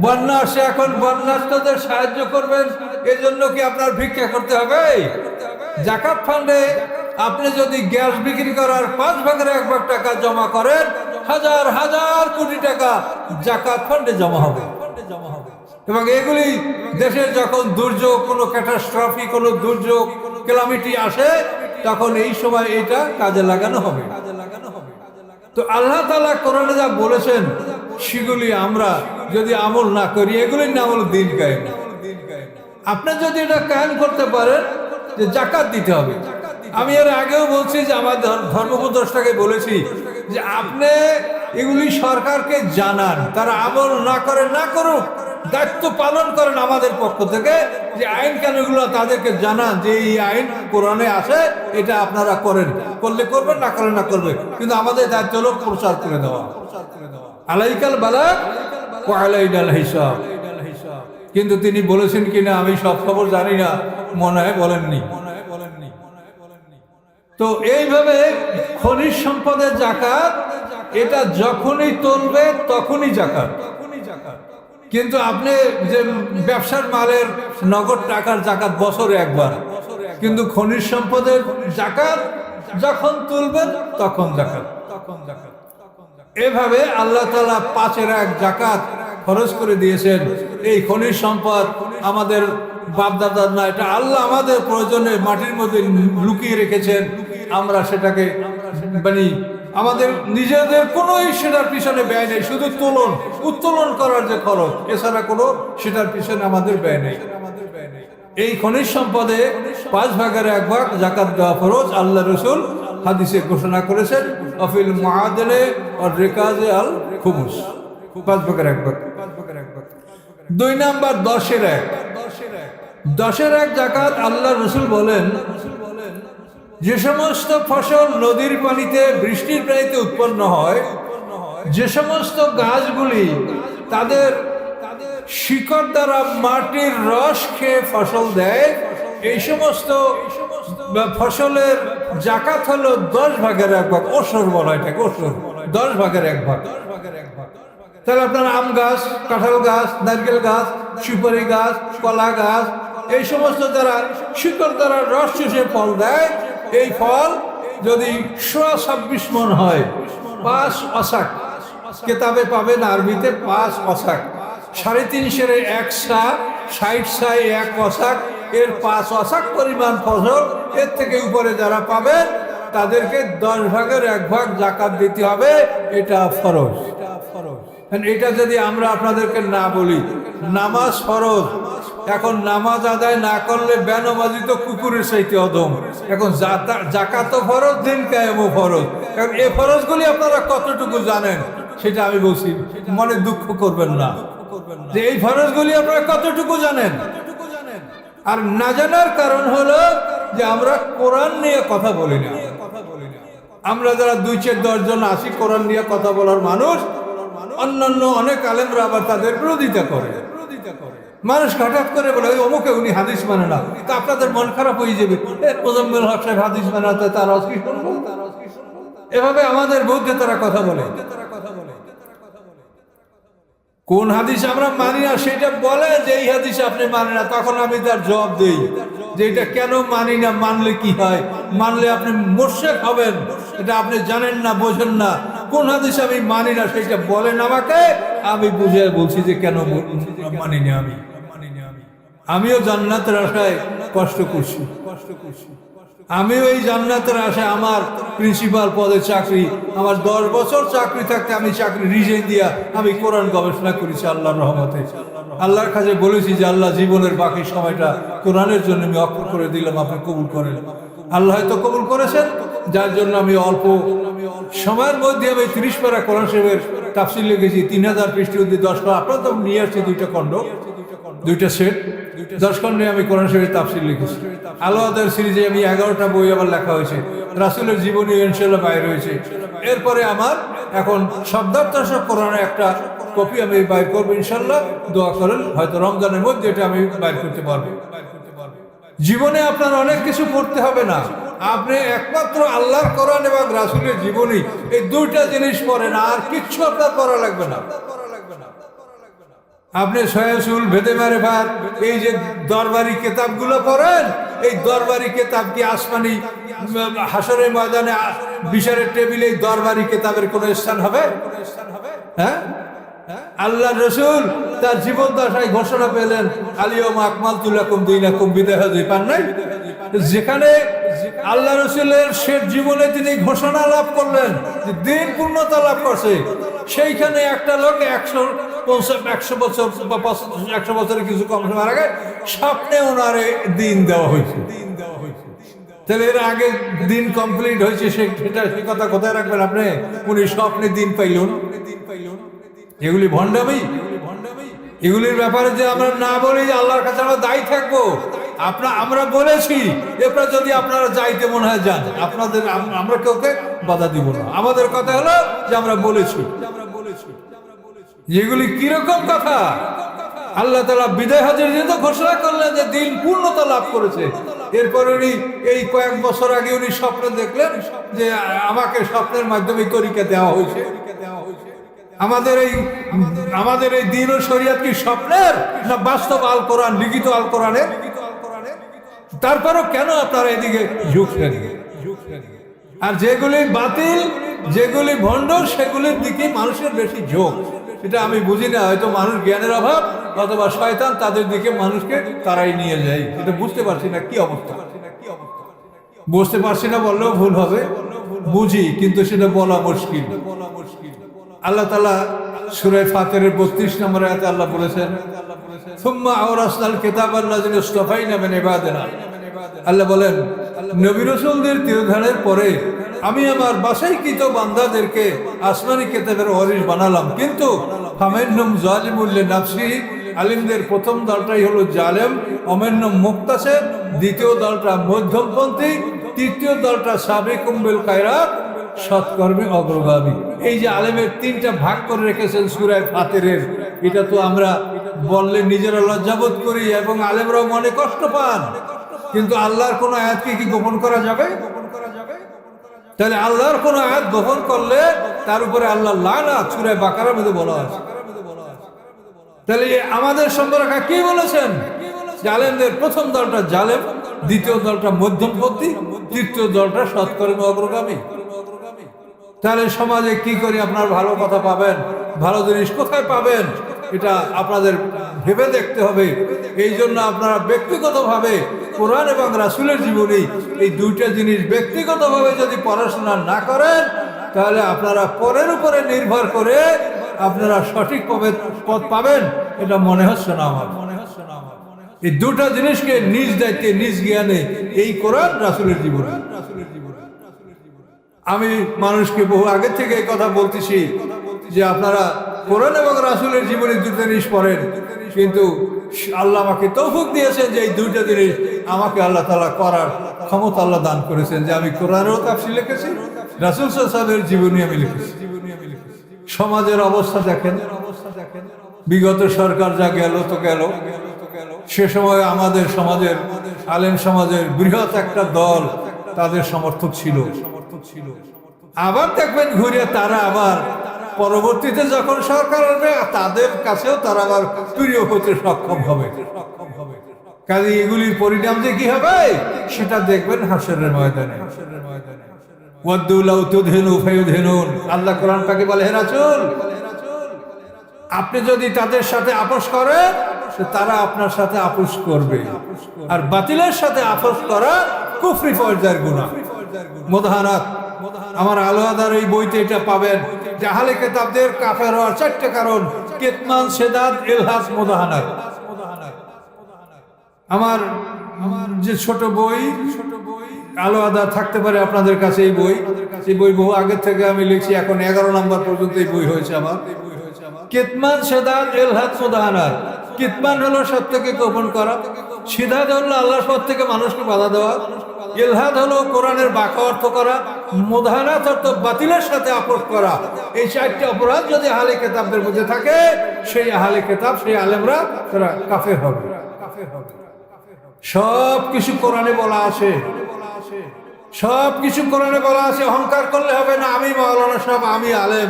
বন্যা আসে, এখন বন্যার্থদের সাহায্য করবেন, এজন্য কি আপনার ভিক্ষা করতে হবে? জাকাত ফান্ডে আপনি যদি গ্যাস বিক্রি করার 5 ভাগের 1 ভাগ টাকা জমা করেন, হাজার হাজার কোটি টাকা জাকাত ফান্ডে জমা হবে। এবং এগুলি দেশের যখন দুর্যোগ, কোনো ক্যাটাস্ট্রফি, কোনো দুর্যোগ ক্যালামিটি আসে, তখন এই সময় এটা কাজে লাগানো হবে। তো আল্লাহ তাআলা কোরআনে যা বলেছেন সেগুলি আমরা যদি আমল না করি, এগুলির নাম হলো দিন কায়েম। আপনি যদি এটা কায়েম করতে পারেন যে জাকাত দিতে হবে। আমি এর আগেও বলছি যে আমার ধর্মপ্রদর্শটাকে বলেছি যে আপনি এগুলি সরকারকে জানান, তারা আমল না করে না করুক, দায়িত্ব পালন করেন আমাদের পক্ষ থেকে, যে আইন কানুনগুলো তাদেরকে জানান যে এই আইন কোরআনে আছে, এটা আপনারা করেন, করলে করবেন, না করলে না করবে, কিন্তু আমাদের দায়িত্ব হলো প্রচার করে দেওয়া। আলাইকাল বালাগ ওয়া আলাইনাল হিসাব। কিন্তু তিনি বলেছেন কিনা আমি সব খবর জানি না, মনে হয় বলেননি। তো এইভাবে খনিজ সম্পদের জাকাত এটা যখনই তুলবে তখনই জাকাত। কিন্তু আপনি যে ব্যবসার মালের নগদ টাকার জাকাত বছরে একবার, কিন্তু খনিজ সম্পদের জাকাত যখন তুলবেন তখন জাকাত। এভাবে আল্লাহ তাআলা 5-এর 1 জাকাত খরচ করে দিয়েছেন। এই খনিজ সম্পদ আমাদের বাপদাদার না, এটা আল্লাহ আমাদের প্রয়োজনে মাটির মধ্যে লুকিয়ে রেখেছেন। আমরা সেটাকে মানে আমাদের নিজেদের কোনো সেটার পিছনে ব্যয় নেই, শুধু উত্তোলন করার যে খরচ, এছাড়া কোনো সেটার পিছনে আমাদের ব্যয় নেই। এই খনিজ সম্পদে 5 ভাগের 1 ভাগ জাকাত দেওয়া ফরজ। আল্লাহ রাসূল হাদিসে ঘোষণা করেছেন আফিল মুআদালে ওয়া রিকাজে আল খুমুস, 5 ভাগের 1 ভাগ। 2 নাম্বার 10-এর 1। 10-এর 1 জাকাত আল্লাহ রাসূল বলেন যে সমস্ত ফসল নদীর পানিতে, বৃষ্টির পানিতে উৎপন্ন হয়, যে সমস্ত গাছগুলি তাদের শিকড় দ্বারা মাটির রস খেয়ে ফসল দেয়, এই সমস্ত ফসলের জাকাত হলো 10 ভাগের 1 ভাগ। ওসর বলা এটাকে, ওসর, 10 ভাগের 1 ভাগ। তাহলে আপনার আম গাছ, কাঁঠাল গাছ, নারকেল গাছ, সুপারি গাছ, কলা গাছ, এই সমস্ত যারা শিকড় দ্বারা রস চুষে ফল দেয়, এই ফল যদি 26 মণ হয়, 5 অসাক, কেতাবে পাবেন আরবিতে 5 অসাক, 3.5 1 সা, 60 সাই 1 অসাক, এর 5 অসাক পরিমাণ ফসল, এর থেকে উপরে যারা পাবেন তাদেরকে 10 ভাগের 1 ভাগ জাকাত দিতে হবে। এটা ফরজ। এটা যদি আমরা আপনাদেরকে না বলি, নামাজ ফরজ, এখন নামাজ আদায় না করলে বেনামাজি তো কুকুরের চাইতে অধম। এখন জাকাতও ফরজ, দিন কায়েমও ফরজ। কারণ এই ফরজগুলি আপনারা কতটুকু জানেন সেটা আমি বলছি, মনে দুঃখ করবেন না যে এই ফরজগুলি আপনারা কতটুকু জানেন। আর না জানার কারণ হলো যে আমরা কোরআন নিয়ে কথা বলি না। আমরা যারা 2-4-10 জন আছি কোরআন নিয়ে কথা বলার মানুষ, অন্যান্য অনেক আলেমরা আবার তাদের বিরোধিতা করে। মানুষ হঠাৎ করে বলে ওই অমুকে উনি হাদিস মানে না, তা আপনাদের মন খারাপ হয়ে যাবে, মোজাম্মেল হক সাহেব হাদিস মানাতে তার কি শুনবো। এভাবে আমাদের বিরুদ্ধে তারা কথা বলে। কোন হাদিস আমরা মানি না সেটা বলে যে এই হাদিস আপনি মানেন না, তখন আমি তার জবাব দেই যে এটা কেন মানি না, মানলে কি হয়, মানলে আপনি মুশরিক হবেন, এটা আপনি জানেন না, বোঝেন না। কোন হাদিস আমি মানি না সেটা বলেন আমাকে, আমি বুঝে বলছি যে কেন মানি না। আমিও জান্নাতের আশায় কষ্ট করছি, আমিও এই জান্নাতের আশায় আমার প্রিন্সিপাল পদে চাকরি, আমার 10 বছর চাকরি থাকতে আমি চাকরি রিজাইন দিয়া আমি কোরআন গবেষণা করেছি আল্লাহর রহমতে। আল্লাহর কাছে বলেছি যে আল্লাহ জীবনের বাকি সময়টা কোরআনের জন্য আমি অক্ষর করে দিলাম, আপনি কবুল করেন। আল্লাহ হয়তো কবুল করেছেন, যার জন্য আমি অল্প সময়ের মধ্যে আমি 30 পারা কোরআন শরীফের তাফসীর লিখেছি, 3000 পৃষ্ঠা অবধি 10 পারা। আপনারা তো নিয়ে আসছি 2টা খণ্ড, 2টা সেট, 10 খণ্ডে আমি কোরআন শরীফের তাফসীর লিখেছি। আলাদার সিরিজে আমি 11টা বই আবার লেখা হয়েছে, রাসূলের জীবনী ইনশাআল্লাহ বাইর হয়েছে। এরপরে আমার এখন শব্দার্থ কোরআনের একটা কপি আমি বাইর করবো ইনশাআল্লাহ, দোয়া করেন, হয়তো রমজানের মধ্যে এটা আমি বাইর করতে পারবো। জীবনে আপনার অনেক কিছু করতে হবে না, আপনি একমাত্র আল্লাহর কোরআন এবং রাসূলের জীবনী, এই 2টা জিনিস পড়েন, আর কিচ্ছু আপনার করা লাগবে না। আপনি সয়াসুল ভেদে মারে ভাত এই যে দরবারি কেতাবগুলো পড়েন, এই দরবারি কেতাব কি আসমানি হাসরের ময়দানে বিচারের টেবিলে এই দরবারি কেতাবের কোনো স্থান হবে? হ্যাঁ, আল্লাহ রসুল তার জীবন দশায় ঘোষণা পেলেন আলিয়ম আকমালতু লাকুম দীনাকুম বিদায় পান নাই? যেখানে আল্লাহ রসুলের শেষ জীবনে তিনি ঘোষণা লাভ করলেন যে দিন পূর্ণতা লাভ করছে, সেইখানে একটা লোক 100 বছর বা 100 বছরের কিছু কম সময় আগে স্বপ্নে ওনারে দিন দেওয়া হয়েছে। তাহলে এর আগে দিন কমপ্লিট হয়েছে, সেটা সেই কথা কোথায় রাখবেন আপনি? উনি স্বপ্নে দিন পাইলেন। এগুলি ভণ্ডামি। এগুলির ব্যাপারে যে আমরা না বলি, যে আল্লাহর কাছে আমরা দায়ী থাকবো। আমরা বলেছি, এরপর যদি আপনারা যাইতে মনে হয় যান, আপনাদের আমরা কাউকে বাধা দিব না। আমাদের কথা হলো যে আমরা বলেছি। যেগুলি কিরকম কথা? আল্লাহ তাআলা বিদায় হজের জন্য ঘোষণা করলেন যে দিন পূর্ণতা লাভ করেছে। এরপর উনি এই কয়েক বছর আগে উনি স্বপ্নে দেখলেন যে আমাকে স্বপ্নের মাধ্যমে তরিকা দেওয়া হয়েছে। আমাদের এই দিন ও শরিয়ত কি স্বপ্নের না বাস্তব আল কোরআন, লিখিত আল কোরআনের? তারপরও কেন আপনারা এদিকে ঝুঁকছেন? আর যেগুলি বাতিল, যেগুলি ভণ্ড, সেগুলির দিকে মানুষের বেশি ঝোঁক। এটা আমি বুঝি না, হয়তো মানুষ জ্ঞানের অভাব অথবা শয়তান তাদের দিকে মানুষকে তারাই নিয়ে যায়। এটা বুঝতে পারছি না কি অবস্থা। বুঝতে পারছি না বললেও ভুল হবে, বুঝি কিন্তু সেটা বলা মুশকিল। আল্লাহ তাআলা সূরা ফাতিরের 32 নম্বর আয়াতে আল্লাহ বলেছেন, সুম্মা আওরাসনাল কিতাবাল্লাযিনা ইসতাফাইনা মিন ইবাদিনা। আল্লাহ বলেন, নবী রাসূলদের তিরোধানের পরে আমি আমার বাছাইকৃত বান্দাদেরকে আসমানি কিতাবের ওয়ারিস বানালাম। কিন্তু ফামিনহুম যালিমুল লিনাফসি, আলিমদের প্রথম দলটাই হলো জালেম, অমিনহুম মুক্তাসিদ, দ্বিতীয় দলটা মধ্যমপন্থী, তৃতীয় দলটা সাবিকুম বিল খায়রাত, সৎকর্মে অগ্রগামী। এই যে আলেমের 3টা ভাগ করে রেখেছেন সূরা ফাতিরের, এটা তো আমরা বললে নিজেরা লজ্জাবোধ করি এবং আলেমরাও মনে কষ্ট পান। কিন্তু আল্লাহর কোন আয়াতকে কি গোপন করা যাবে? তাহলে আল্লাহর কোন আয়াত গোপন করলে তার উপরে আল্লাহ লানত সূরা বাকারার মধ্যে বলা আছে। তাহলে আমাদের সম্পর্কে কি বলেছেন? জালেমদের প্রথম দলটা জালেম, দ্বিতীয় দলটা মধ্যমপন্থী, তৃতীয় দলটা সৎকর্মে অগ্রগামী। তাহলে সমাজে কি করে আপনার ভালো কথা পাবেন, ভালো জিনিস কোথায় পাবেন, এটা আপনাদের ভেবে দেখতে হবে। এই জন্য আপনারা ব্যক্তিগতভাবে কোরআন এবং রাসূলের জীবনী, এই 2টা জিনিস ব্যক্তিগতভাবে যদি পড়াশোনা না করেন, তাহলে আপনারা পরের উপরে নির্ভর করে আপনারা সঠিক পথ পাবেন, এটা মনে হচ্ছে না আমার। এই 2টা জিনিসকে নিজ দায়িত্বে, নিজ জ্ঞানে, এই কোরআন রাসূলের জীবনী। আমি মানুষকে বহু আগে থেকে এই কথা বলতেছি যে আপনারা কোরআন এবং রাসূলের জীবনী 2টা জিনিস পড়েন, কিন্তু আল্লাহ আমাকে তৌফিক দিয়েছেন যে এই 2টা জিনিস আমাকে আল্লাহ তাআলা করার ক্ষমতা আল্লাহ দান করেছেন, যে আমি কোরআনেরও তাফসীর লিখেছি, রাসূল সাল্লাল্লাহু আলাইহি ওয়াসাল্লামের জীবনী আমি লিখেছি। সমাজের অবস্থা দেখেন, বিগত সরকার যা গেল তো গেল, সে সময় আমাদের সমাজের আলেম সমাজের বৃহৎ একটা দল তাদের সমর্থক ছিল। আবার দেখবেন ঘুরে তারা আবার পরবর্তীতে যখন সরকার আসবে তাদের কাছেও তারা আবার প্রিয় হতে সক্ষম হবে। কাজে এগুলির পরিণাম যে কি হবে সেটা দেখবেন হাসরের ময়দানে। আল্লাহ কোরআন পাকে বলে, হে রাসূল, আপনি যদি তাদের সাথে আপোষ করেন তারা আপনার সাথে আপোষ করবে, আর বাতিলের সাথে আপোষ করা কুফরি পর্যায়ের গুনাহ। মুদাহানাত, আমার আলোয়াদার এই বইতে এটা পাবেন যে আহলে কিতাবদের কাফের হওয়ার 4টা কারণ: কিতমান, সেদাত, ইলহাস, মুদাহানাত। আমার যে ছোট বই আলোয়াদা থাকতে পারে আপনাদের কাছে, এই বই বহু আগে থেকে আমি লিখছি, এখন 11 নম্বর পর্যন্ত এই বই হয়েছে আমার। কিতমান, সেদাত, ইলহাস, মুদাহানাত। কিতমান হলো সত্যকে গোপন করা, সিদাত হলো আল্লাহর পথ থেকে মানুষকে বাধা দেওয়া, ইলহাদ হলো কোরআনের বাঁকা অর্থ করা, মুদাহানাত অর্থ বাতিলের সাথে আপোষ করা। এই 4টি অপরাধ যদি আহলে কিতাবদের মধ্যে থাকে, সেই আহলে কিতাব, সেই আলেমরা তারা কাফের হবে। সব কিছু কোরআনে বলা আছে, সব কিছু কোরআনে বলা আছে। অহংকার করলে হবে না আমি মাওলানা সাহেব, আমি আলেম,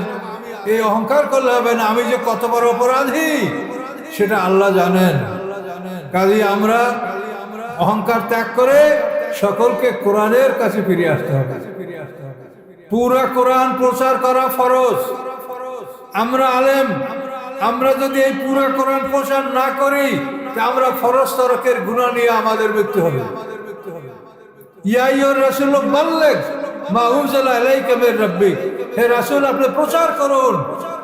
এই অহংকার করলে হবে না। আমি যে কত বড় অপরাধী সেটা আল্লাহ জানেন। কাজে আমরা অহংকার ত্যাগ করে সকলকে কোরআনের কাছে ফিরে আসতে হবে। পুরা কোরআন প্রচার করা ফরজ। আমরা আলেম, আমরা যদি এই পুরা কোরআন প্রচার না করি, আমরা ফরজ তরকের গুনাহ নিয়ে আমাদের মৃত্যু হবে। ইয়া আইয়ুর রাসূল বাল্লিগ মা উনজিলা ইলাইকা মির রাব্বিক, হে রাসূল, আপনি প্রচার করুন,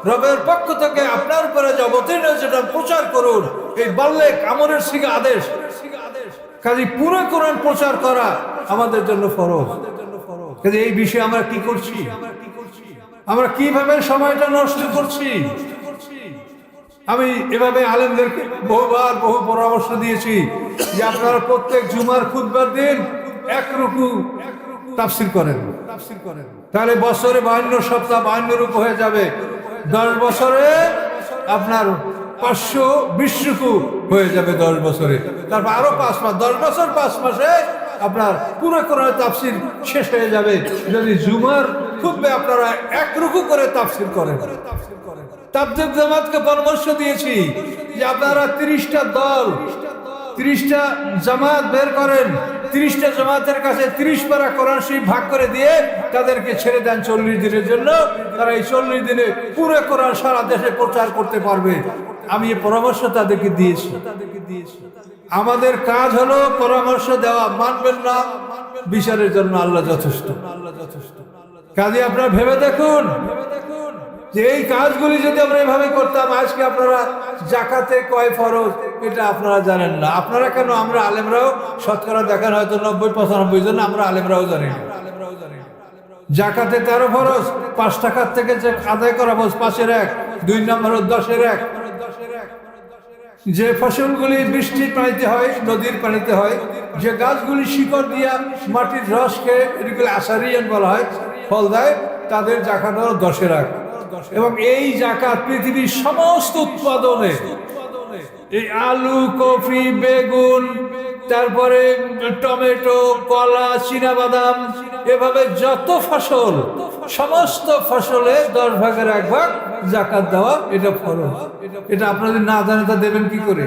রবের পক্ষ থেকে আপনার উপরে যা অবতীর্ণ সেটা প্রচার করুন। এই বাল্লিগ আমরের সিগা আদেশ। কাজে পুরো কোরআন প্রচার করা আমাদের জন্য ফরজ। কাজে এই বিষয়ে আমরা কি করছি, আমরা কিভাবে সময়টা নষ্ট করছি? আমি এভাবে আলেমদেরকে বহুবার বহু পরামর্শ দিয়েছি যে আপনারা প্রত্যেক জুমার খুতবার দিন 1 রুকু তাফসীর করেন, তাহলে বছরে 52 সপ্তাহ 52 রুকু হয়ে যাবে। 10 বছরে আপনার 520 রুকু হয়ে যাবে 10 বছরে। তারপর আরো 5 মাস, 10 বছর 5 মাসে আপনার পুরো কোরআন তাফসীর শেষ হয়ে যাবে। যদি জুমার খুতবায় আপনারা 1 রুকু করে তাফসীর করেন। তাবলীগ জামাতকে পরামর্শ দিয়েছি যে আপনারা 30টা দল, 30টা জামাত বের করেন, 30টা জামাতের কাছে 30 পারা কোরআন শরীফ ভাগ করে দিয়ে তাদেরকে ছেড়ে দেন 40 দিনের জন্য। তারা এই 40 দিনে পুরো কোরআন সারা দেশে প্রচার করতে পারবে। আমি এই পরামর্শ তাদেরকে দিয়েছি। আমাদের কাজ হলো পরামর্শ দেওয়া, মানবেন না, বিচারের জন্য আল্লাহ যথেষ্ট। কাজে আপনারা ভেবে দেখুন যে এই কাজগুলি যদি আমরা এভাবে করতাম, আজকে আপনারা জাকাতে কয় ফরজ এটা আপনারা জানেন না। আপনারা কেন, আমরা আলেমরাও শতকরা দেখেন হয়তো 90-95 জন আমরা আলেমরাও জানি না। জাকাতে 13 ফরজ, 5 টাকার থেকে যে আদায় করা ফরজ 5-এর 1, 2 নম্বর 10-এর 1। যে ফসলগুলি বৃষ্টির পানিতে হয়, নদীর পানিতে হয়, যে গাছগুলি শিকড় দিয়া মাটির রসকে এগুলো আশারিয়ান বলা হয়, ফল দেয়, তাদের জাকাত হলো 10-এর 1। এবং এই জাকাত পৃথিবীর সমস্ত উৎপাদনে, এই আলু, কফি, বেগুন, তারপরে টমেটো, কলা, চীনাবাদাম, এভাবে যত ফসল, সমস্ত ফসলে 10 ভাগের 1 ভাগ জাকাত দেওয়া এটা ফরজ। এটা আপনাদের না জানে তা দেবেন কি করে?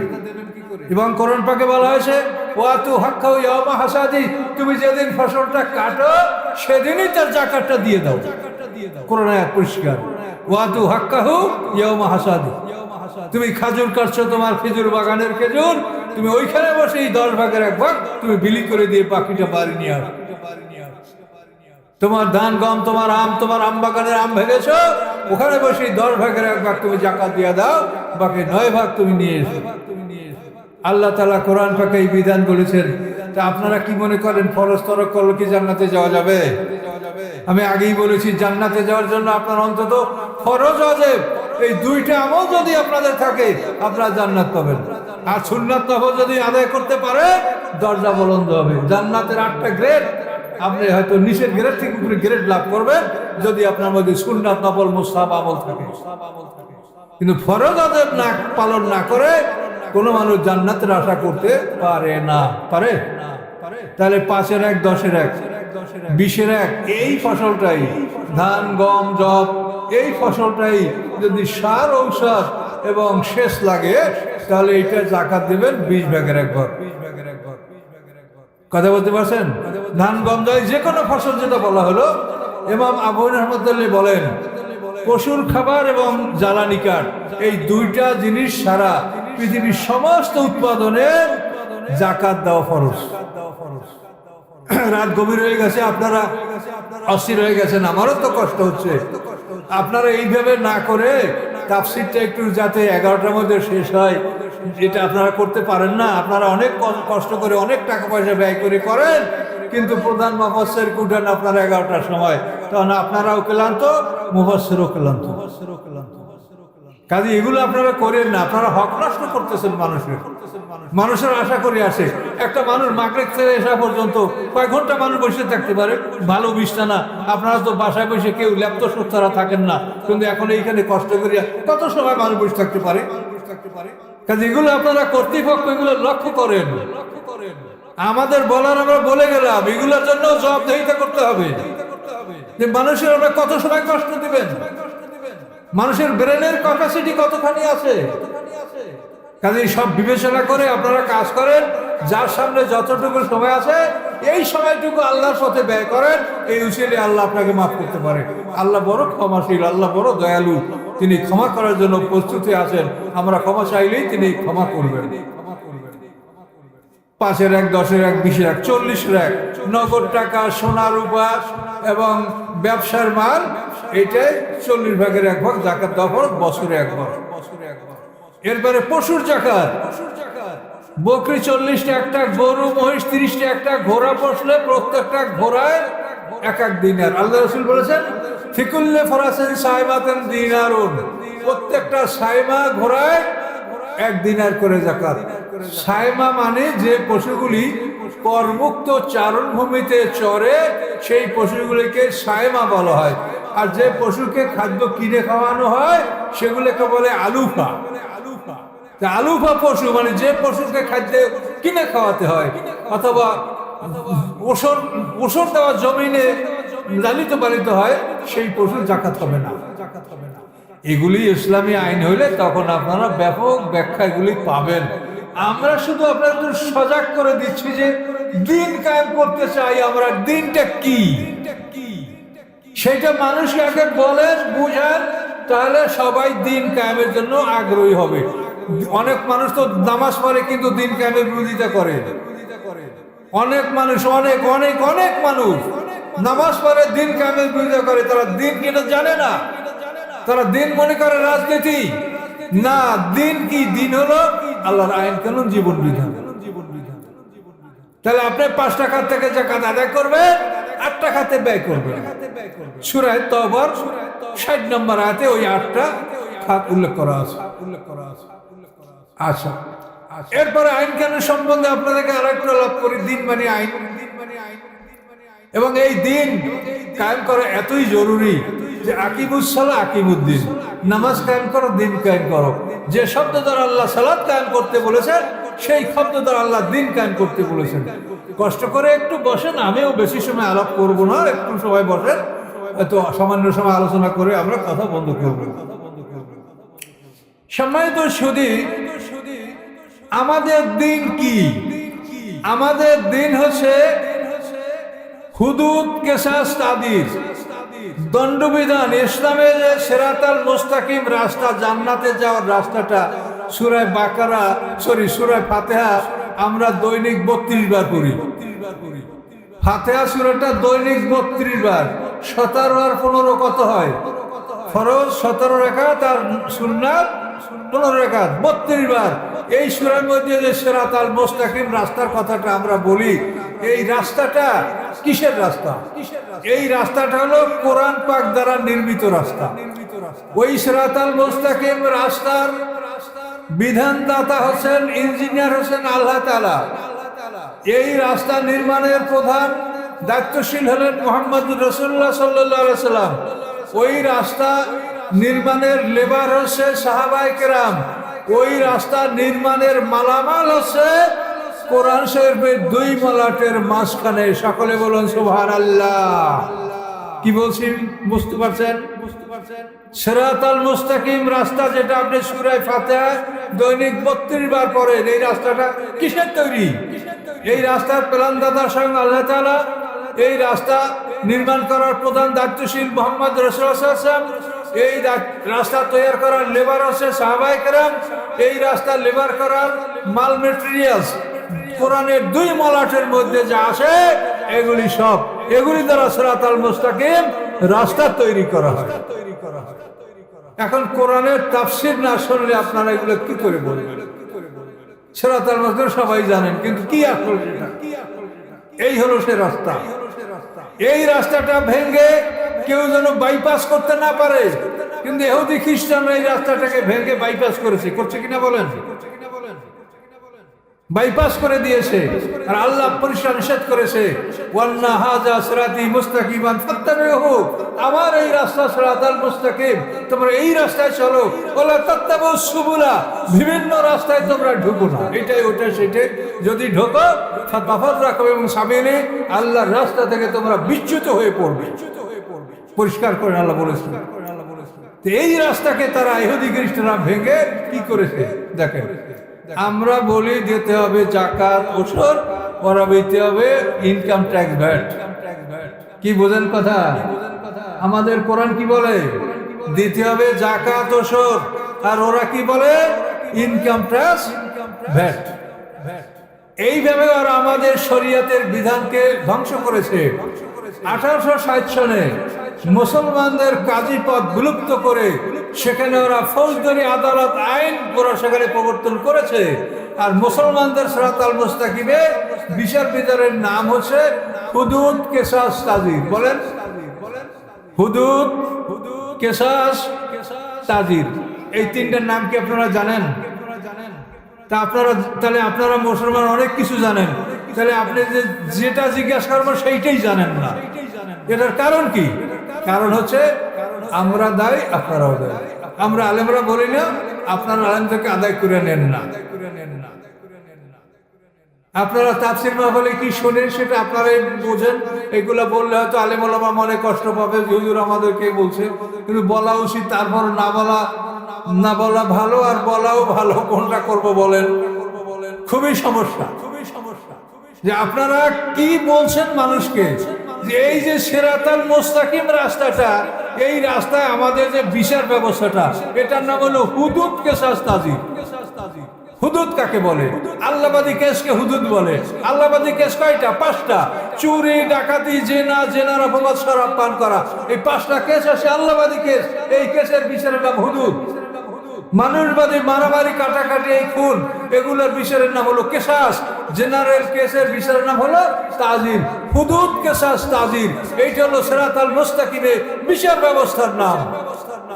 এবং কোরআন পাকে বলা হয়েছে ওয়াতু হাক্কাহু ইয়াওমা হাসাদি, তুমি যেদিন ফসলটা কাটো সেদিনই তার জাকাতটা দিয়ে দাও। কোরআন আয়াত পরিষ্কার, ওয়াতু হাক্কাহু ইয়াওমা হাসাদি। তুমি খাজুর কাটছো, তোমার খেজুর বাগানের খেজুর, তুমি ওইখানে বসে এই 10 ভাগের 1 ভাগ তুমি বিলি করে দিয়ে বাকিটা বাড়ি নিয়ে আসো। তোমার ধান, গম, তোমার আম বাগানের আম ভেঙেছো, ওখানে বসে 10 ভাগের 1 ভাগ তুমি জাকাত দিয়ে দাও, বাকি 9 ভাগ তুমি নিয়ে এসো। আল্লাহ তাআলা কোরআন পাকে এই বিধান বলেছেন। তা আপনারা কি মনে করেন ফরজ তরক করলে কি জান্নাতে যাওয়া যাবে? আমি আগেই বলেছি, জান্নাতে যাওয়ার জন্য আপনার অন্তত ফরজ ওয়াজিব এই 2টা আমল যদি আপনাদের থাকে আপনারা জান্নাত পাবেন। আর সুন্নাত নফল যদি আদায় করতে পারে দরজা বুলন্দ হবে। জান্নাতের 8টা গ্রেড, আপনি হয়তো নিচের গ্রেড থেকে উপরে গ্রেড লাভ করবেন যদি আপনার মধ্যে সুন্নাত নফল মুস্তাহাব আমল থাকে। কিন্তু ফরজ ওয়াজিব না পালন না করে কোনো মানুষ জান্নাতের আশা করতে পারে না। পারে? তাহলে 5-এর 1, 10-এর 1, 20-এর 1 এই ফসলটাই, ধান, গম, যব, এই ফসলটাই যদি সার, ঔষধ এবং সেচ লাগে, তাহলে এইটা যাকাত দেবেন 20 ভাগের 1 ভাগ। কথা বলতে পারছেন? ধান, গম, যব যে কোনো ফসল যেটা বলা হলো, ইমাম আবু রহমতুল্লাহ বলেন পশুর খাবার এবং জ্বালানি কাঠ এই দুইটা জিনিস সারা পৃথিবীর সমস্ত উৎপাদনে যাকাত দেওয়া ফরজ। রাত গভীর হয়ে গেছে, আপনারা অস্থির হয়ে গেছেন, আমারও তো কষ্ট হচ্ছে। আপনারা এইভাবে না করে তাফসিরটা একটু যাতে 11টার মধ্যে শেষ হয়, এটা আপনারা করতে পারেন না। আপনারা অনেক কষ্ট করে অনেক টাকা পয়সা ব্যয় করে করেন, কিন্তু প্রধান মুফাসসির উঠান আপনারা 11টার সময়, তখন আপনারাও ক্লান্ত, মুফাসসিরও ক্লান্ত। কাজে এগুলো আপনারা করেন না, আপনারা হক নষ্ট করতেছেন মানুষের আশা করে আসে। একটা মানুষ মাগরিব থেকে এসা পর্যন্ত কয়েক ঘন্টা মানুষ বসে থাকতে পারে, ভালো বিছানা। আপনারা তো বাসায় বসে কেউ ল্যাপটপ ছাড়া থাকেন না, কিন্তু এখন এইখানে কষ্ট করিয়া কত সময় মানুষ বসে থাকতে পারে। কাজে এগুলো আপনারা কর্তৃপক্ষ এগুলো লক্ষ্য করেন। আমাদের বলার আমরা বলে গেলাম, এগুলোর জন্য জবাবদিহিতা করতে হবে যে মানুষের আমরা কত সময় কষ্ট দিবেন, মানুষের ব্রেনের ক্যাপাসিটি কতখানি আছে। কাজে সব বিবেচনা করে আপনারা কাজ করেন। যার সামনে যতটুকু সময় আছে এই সময়টুকু আল্লাহর পথে ব্যয় করেন, এই উসিলে আল্লাহ আপনাকে মাফ করতে পারে। আল্লাহ বড় ক্ষমাশীল, আল্লাহ বড় দয়ালু, তিনি ক্ষমা করার জন্য প্রস্তুতি আছেন। আমরা ক্ষমা চাইলেই তিনি ক্ষমা করবেন। 5-এর 1, 10-এর 1, 20-এর 1, 40-এর 1 নগদ টাকা, সোনা, রূপা এবং ব্যবসার মাল, এইটাই 40 ভাগের 1 ভাগ যাকাত দেওয়া ফরজ, বছরে 1 বার। এরপরে পশুর যাকাত, বকরি 40টা, একটা গরু, মহিষ 30টা, একটা ঘোড়া পশলে প্রত্যেকটা ঘোড়ায় 1 দিনার। আল্লাহ রাসূল বলেছেন ফিকুল্লি ফরাসিন সাইমাতান দিনারুন, প্রত্যেকটা সাইমা ঘোড়ায় 1 দিনার করে যাকাত। সাইমা মানে যে পশুগুলি করমুক্ত চারণভূমিতে চরে, সেই পশুগুলিকে সাইমা বলা হয়। আর যে পশুকে খাদ্য কিনে খাওয়ানো হয় সেগুলোকে বলে আলুফা। আলুফা পশু মানে যে পশুকে খাদ্য কিনে খাওয়াতে হয়, অথবা ওষুধ দেওয়া জমিনে লালিত পালিত হয়, সেই পশুর যাকাত হবে না। এগুলি ইসলামী আইন হইলে তখন আপনারা ব্যাপক ব্যাখ্যা এগুলি পাবেন। আমরা শুধু আপনাদের সজাগ করে দিচ্ছি যে দিন কায়েম করতে চাই আমরা, দিনটা কি সেটা মানুষকে আগে বলেন, বুঝান, তাহলে সবাই দিন কায়েমের জন্য আগ্রহী হবে। অনেক মানুষ তো নামাজ পড়ে কিন্তু দিন কায়েমের বিরোধিতা করে। অনেক মানুষ অনেক অনেক অনেক মানুষ নামাজ পড়ে দিন কায়েমের বিরোধিতা করে। তারা দিন কিনা জানে না, তারা দিন মনে করে রাজনীতি। না, দিন কি? দিন হলো আল্লাহর আইন কানুন, জীবন বিধান। তাহলে আপনি 5 টাকার থেকে যাকাত আদায় করবেন, 8 টাকাতে ব্যয় করবেন। সূরা তাওবার 60 নম্বর আয়াতে ওই 8টা খাত উল্লেখ করা আছে। আচ্ছা, এরপরে আইন কানুন সম্বন্ধে আপনাদেরকে আরেকটু আলাপ করি। দিন মানে আইন, এবং এই দিন কায়েম করা এতই জরুরি যে আকিমুসসালাহ আকিমুদ্দিন, নামাজ কায়েম করো, দিন কায়েম করো। যে শব্দ দ্বারা আল্লাহ সালাত কায়েম করতে বলেছেন, সেই শব্দ দ্বারা আল্লাহ দিন কায়েম করতে বলেছেন। কষ্ট করে একটু বসেন, আমিও বেশি সময় আলাপ করব না, একটু সময় বসেন, এত সামান্য সময় আলোচনা করে আমরা কথা বন্ধ করব। সম্মানিত সুধী, আমাদের দিন কি? আমাদের দিন হচ্ছে হুদুদ, কিসাস, তাদির, দণ্ডবিধান। ইসলামের যে সিরাতাল মুস্তাকিম রাস্তা, জান্নাতে যাওয়ার রাস্তাটা, সূরা বাকারা সূরা ফাতিহা আমরা দৈনিক 32 বার পড়ি। ফাতিহা সূরাটা দৈনিক 32 বার। 17 আর 15 কত হয়? ফরজ 17 রাকাত আর সুন্নাত 15 রাকাত, 32 বার। এই সূরার মধ্যে যে সিরাতাল মুস্তাকিম রাস্তার কথাটা আমরা বলি, এই রাস্তাটা কিসের রাস্তা? এই রাস্তাটা হলো কোরআন পাক দ্বারা নির্মিত রাস্তা। ওই সিরাতাল মুস্তাকিম রাস্তার বিধানদাতা হচ্ছেন, ইঞ্জিনিয়ার হচ্ছেন আল্লাহ তাআলা। এই রাস্তা নির্মাণের প্রধান দায়িত্বশীল হলেন মুহাম্মদুর রাসূলুল্লাহ সাল্লাল্লাহু আলাইহি ওয়াসাল্লাম। ওই রাস্তা নির্মাণের লেবার হচ্ছে সাহাবায়ে কেরাম। ওই রাস্তা নির্মাণের মালামাল হচ্ছে কোরআন শরীফের 2 মলাটের মাঝখানে। সকলে বলুন সুবহানাল্লাহ। কি বলছি বুঝতে পারছেন? সিরাতাল মুস্তাকিম রাস্তা, যেটা আপনি সূরা ফাতিহা দৈনিক 32 বার পড়েন, এই রাস্তাটা কিসের তৈরি? এই রাস্তার প্ল্যান দাতা স্বয়ং আল্লাহ তাআলা। এই রাস্তা নির্মাণ করার প্রধান দায়িত্বশীল মুহাম্মদ রাসূলুল্লাহ সাল্লাল্লাহু আলাইহি ওয়াসাল্লাম। এই রাস্তা তৈরি করার লেবার আছে সাহাবায়ে কেরাম। এই রাস্তা লেবার করার মাল মেটেরিয়ালস কোরআনের 2 মলাটের মধ্যে যা আসে, এগুলি দ্বারা সিরাতাল মুস্তাকিম রাস্তা তৈরি করা হয়। এখন কোরআনের তাফসীর না শুনলে আপনারা এগুলো কি করে বলবেন? সিরাতাল মুস্তাকিম সবাই জানেন, কিন্তু কি আসল সেটা? এই হলো সে রাস্তা। এই রাস্তাটা ভেঙে কেউ যেন বাইপাস করতে না পারে, কিন্তু ইহুদি খ্রিস্টান এই রাস্তাটাকে ভেঙে বাইপাস করছে কিনা বলেন? বাইপাস করে দিয়েছে। আর আল্লাহ পরিষ্কার নিষেধ করেছে, ওয়ান্না হাযা সিরাতি মুস্তাকিমান ফাত্তাবিউহু, আমার এই রাস্তা সিরাতাল মুস্তাকিম, তোমরা এই রাস্তায় চলো। ওয়ালা তাত্তাবিউস সুবুলা, বিভিন্ন রাস্তায় তোমরা ঢুকো না, এটাই ওটা সেটাই। যদি ঢোকো ফাতাফাররাকু মিন সাবিলি, আল্লাহর রাস্তা থেকে তোমরা বিচ্যুত হয়ে পড়বে। পরিষ্কার করে আল্লাহ বলেছেন। এই রাস্তাকে তারা ইহুদি খ্রিস্টানরা ভেঙে কি করেছে দেখেন। আমরা বলি দিতে হবে যাকাত ওসর, ওরা দিতে হবে ইনকাম ট্যাক্স ভ্যাট। কি বোঝেন কথা? আমাদের কোরআন কি বলে? দিতে হবে যাকাত ওসর, আর ওরা কি বলে? Income tax VAT. এইভাবে ওরা আমাদের শরীয়তের বিধানকে ধ্বংস করেছে। 1860 সনে মুসলমানদের কাজী পদ বিলুপ্ত করে সেখানে ওরা ফৌজদারি আদালত আইন ওরা সেখানে প্রবর্তন করেছে। আর মুসলমানদের সিরাতাল মুস্তাকিমে বিচার বিধানের নাম হচ্ছে হুদুদ, কিসাস, তাজির। বলেন হুদুদ, কিসাস, তাজির। এই 3টার নাম কি আপনারা জানেন? তা তাহলে আপনারা মুসলমান অনেক কিছু জানেন, তাহলে আপনি যেটা জিজ্ঞাসা করবেন সেইটাই জানেন না। এটার কারণ কি? কারণ হচ্ছে আমরা দায়ী, আপনারাও দায়ী। আমরা আলেমরা বলি না, আপনারা আলেম থেকে আদায় করে নেন না। আপনারা তাফসীর মাহফিলে কি শোনেন সেটা আপনারাই বোঝেন। এগুলা বললে হয়তো আলেম ওলামা মনে কষ্ট পাবে, হুজুর আমাদেরকে বলছে, কিন্তু বলা উচিত। তারপর না বলা ভালো, আর বলাও ভালো। কোনটা করব বলেন? খুবই সমস্যা। যে আপনারা কি বলছেন মানুষকে, যে এই যে সিরাতাল মুস্তাকিম রাস্তাটা, এই রাস্তায় আমাদের যে বিচার ব্যবস্থাটা, এটার নাম হলো হুদুদ, কিসাস, তাজির। হুদুদ কাকে বলে? আল্লাহবাদী কেসকে হুদুদ বলে। আল্লাহবাদী কেস কয়টা? 5টা। চুরি, ডাকাতি, জেনা, জেনার অপবাদ, শরাব পান করা, এই 5টা কেস আছে আল্লাহবাদী কেস। এই কেসের বিচারের নাম হুদুদ। মানুষবাদী, মারামারি, কাটাকাটি, এই খুন, এগুলোর বিচারের নাম হলো কিসাস। জেনারেল কেসের বিচারের নাম হলো তাজির। হুদুদ, কিসাস, তাজির, এইটা হলো সিরাতাল মুস্তাকিমের বিচার ব্যবস্থার নাম।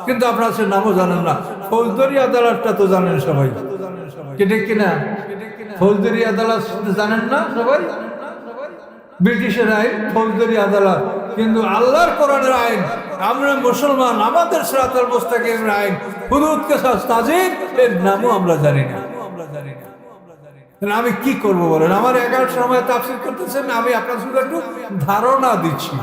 কিন্তু আপনারা সে নামও জানেন না। ফৌজদারি আদালতটা তো জানেন সবাই, ঠিক কিনা? ফৌজদারি আদালত জানেন না সবাই? ব্রিটিশের আইন ফৌজদারি আদালত, কিন্তু আল্লাহর কোরআনের আইন, আমরা মুসলমান, আমাদের সিরাতাল মুস্তাকিমের আইন হুদুদ, কিসাস, তাজির, এর নামও আমরা জানি না। আমি কি করব বলেন? আমার 11 সময় তাফসীর করতেছেন, আমি আপনার শুধু একটু ধারণা দিচ্ছি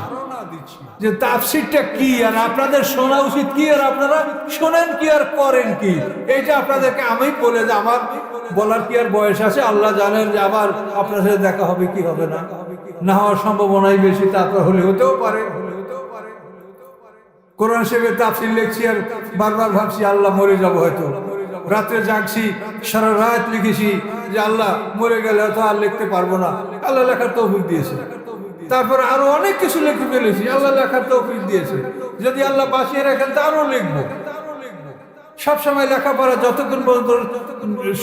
যে তাফসীরটা কি, আর আপনাদের শোনা উচিত কি, আর আপনারা শোনেন কি আর করেন কি। এইটা আপনাদেরকে আমি বলে যে আমার বলার কি আর বয়স আছে? আল্লাহ জানেন যে আবার আপনার সাথে দেখা হবে কি হবে না, না হওয়ার সম্ভাবনাই বেশি। তারপর হতেও পারে। কোরআন শরীফের তাফসীর লিখছি আর বারবার ভাবছি আল্লাহ মরে যাব, হয়তো রাত্রে জাগছি, সারা রাত লিখেছি যে আল্লাহ মরে গেলে হয়তো আর লিখতে পারবো না। আল্লাহ লেখার তৌফিক দিয়েছে। তারপর আরো অনেক কিছু লিখে ফেলেছি, আল্লাহ লেখার তৌফিক দিয়েছে। যদি আল্লাহ বাঁচিয়ে রাখেন তা আরো লিখবো। সবসময় লেখাপড়া, যতক্ষণ পর্যন্ত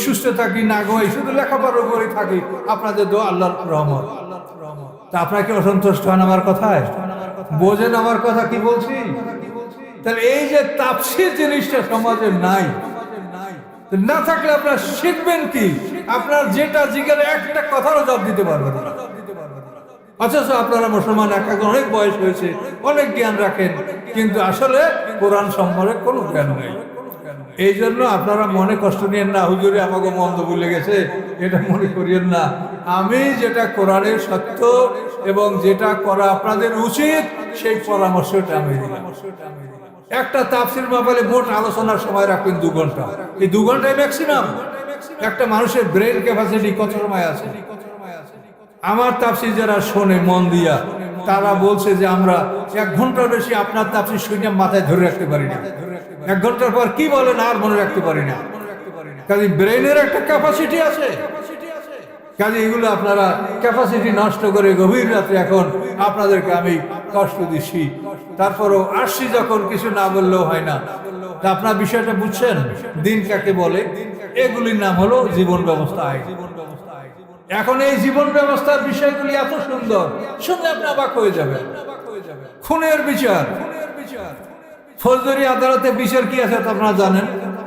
সুস্থ থাকি, না ঘুমাই, শুধু লেখাপড়ার উপরে থাকি। আপনাদের দোয়া, আল্লাহর রহমত। তা আপনারা কি অসন্তুষ্ট হন আমার কথায়? বোঝেন আমার কথা কি বলছি? তাহলে এই যে তাফসীর জিনিসটা সমাজে নাই, না থাকলে আপনারা শিখবেন কি? আপনার যেটা জিজ্ঞাসা একটা কথারও জবাব দিতে পারবেন না। অথচ আপনারা মুসলমান, একজন অনেক বয়স হয়েছে, অনেক জ্ঞান রাখেন, কিন্তু আসলে কোরআন সম্পর্কে কোনো জ্ঞান নেই। এই জন্য আপনারা মনে কষ্ট নিয়েন না, হুজুরে আমাকে মন্দ ভুলে গেছে, এটা মনে করিয়েন না। আমি যেটা কোরআনের সত্য এবং যেটা করা আপনাদের উচিত সেই পরামর্শটা আমি দিলাম। একটা তাফসির মাহফিলে মোট আলোচনার সময় রাখবেন 2 ঘন্টা। এই 2 ঘন্টায় ম্যাক্সিমাম। একটা মানুষের ব্রেন ক্যাপাসিটি কত সময় আছে? আমার তাফসির যারা শোনে মন দিয়া, তারা বলছে যে আমরা 1 ঘন্টার বেশি আপনার তাফসির শুনে মাথায় ধরে রাখতে পারি না। 1 ঘন্টার পর কি বলেন আর মনে রাখতে পারি না। কাজে ব্রেনের একটা ক্যাপাসিটি আছে। কাজে এগুলো আপনারা ক্যাপাসিটি নষ্ট করে গভীর রাতে এখন আপনাদেরকে আমি কষ্ট দিচ্ছি। তারপরও আসছি যখন কিছু না বললেও হয় না। তা আপনার বিষয়টা বুঝছেন? দিন কাকে বলে? এগুলির নাম হলো জীবন ব্যবস্থা আইন। এখন এই জীবন ব্যবস্থার বিষয়গুলি এত সুন্দর, শুনলে আপনি অবাক হয়ে যাবেন। খুনের বিচার, ফৌজদারি আদালতে বিচার কি আছে আপনারা জানেন,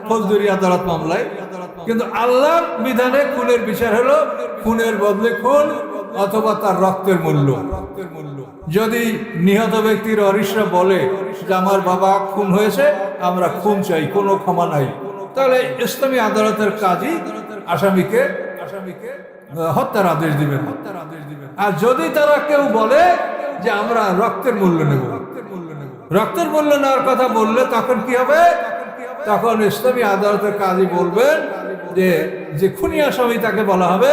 ফৌজদারি আদালত মামলায়। কিন্তু আল্লাহর বিধানে খুনের বিচার হলো খুনের বদলে খুন অথবা তার রক্তের মূল্য। যদি নিহত ব্যক্তির অরিসরা বলে যে আমার বাবা খুন হয়েছে, আমরা খুন চাই, কোনো ক্ষমা নাই, তাহলে ইসলামী আদালতের কাজী আসামিকে হত্যার আদেশ দিবেন। আর যদি তারা কেউ বলে যে আমরা রক্তের মূল্য নেব, রক্তের মূল্য নেওয়ার কথা বললে তখন কি হবে? তখন ইসলামী আদালতের কাজী বলবেন যে খুনি আসামি, তাকে বলা হবে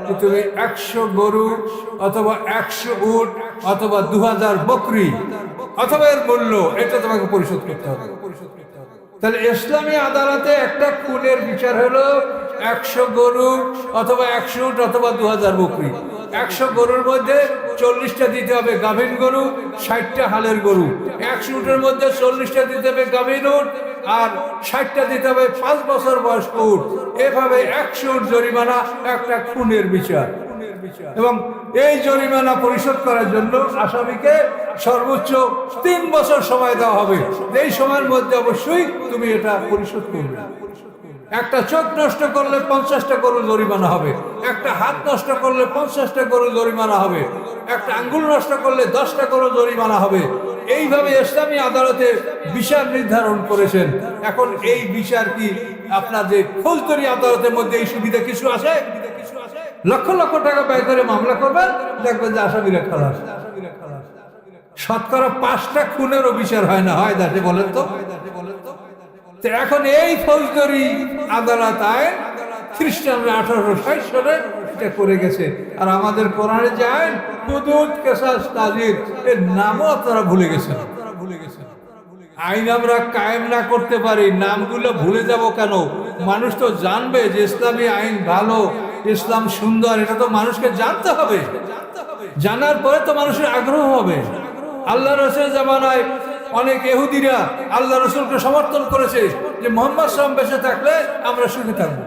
যে তুমি 100 গরু অথবা 100 উট অথবা 2000 বকরি অথবা এর মূল্য এটা তোমাকে পরিশোধ করতে হবে। তাহলে ইসলামী আদালতে একটা খুনের বিচার হলো 100 গরু অথবা 100 উট অথবা 2000 বকরি। 100 গরুর মধ্যে 40টা দিতে হবে গাভীন গরু, 60টা হালের গরু। 100 উটের মধ্যে 40টা দিতে হবে গাভীন উট আর 60টা দিতে হবে 5 বছর বয়স্ক উট। এভাবে 100 উট জরিমানা একটা খুনের বিচার। এবং এই জরিমানা পরিশোধ করার জন্য আসামিকে সর্বোচ্চ 3 বছর সময় দেওয়া হবে। এই সময়ের মধ্যে অবশ্যই তুমি এটা পরিশোধ করবে। একটা চোখ নষ্ট করলে 50টা গরু জরিমানা হবে, একটা হাত নষ্ট করলে 50টা গরু জরিমানা হবে, একটা আঙ্গুল নষ্ট করলে 10টা গরু জরিমানা হবে। এইভাবে ইসলামী আদালতে বিচার নির্ধারণ করেছেন। এখন এই বিচার কি আপনাদের ফৌজদারি আদালতের মধ্যে এই সুবিধা কিছু আছে? লক্ষ লক্ষ টাকা ব্যয় করে মামলা করবেন, দেখবেন যে আসামিরা খালাস। শতকরা 5টা খুনেরও বিচার হয় না, হয় দেশে বলেন তো? এখন এই ফৌজদারি আদালত আইন খ্রিস্টানরা 1860 সালে এটা করে গেছে। আর আমাদের কোরআনে যে আইন হুদুদ, কিসাস, তাজির, এর নামও আপনারা ভুলে গেছেন। আইন আমরা কায়েম না করতে পারি, নামগুলো ভুলে যাব কেন? মানুষ তো জানবে যে ইসলামী আইন ভালো, ইসলাম সুন্দর, এটা তো মানুষকে জানতে হবে। জানার পরে তো মানুষের আগ্রহ হবে। আল্লাহ রাসূলের জামানায় অনেক ইহুদিরা আল্লাহ রাসূলকে সমর্থন করেছে যে মুহাম্মদ সাল্লাল্লাহু আলাইহি ওয়াসাল্লাম বেঁচে থাকলে আমরা সুখে থাকবো।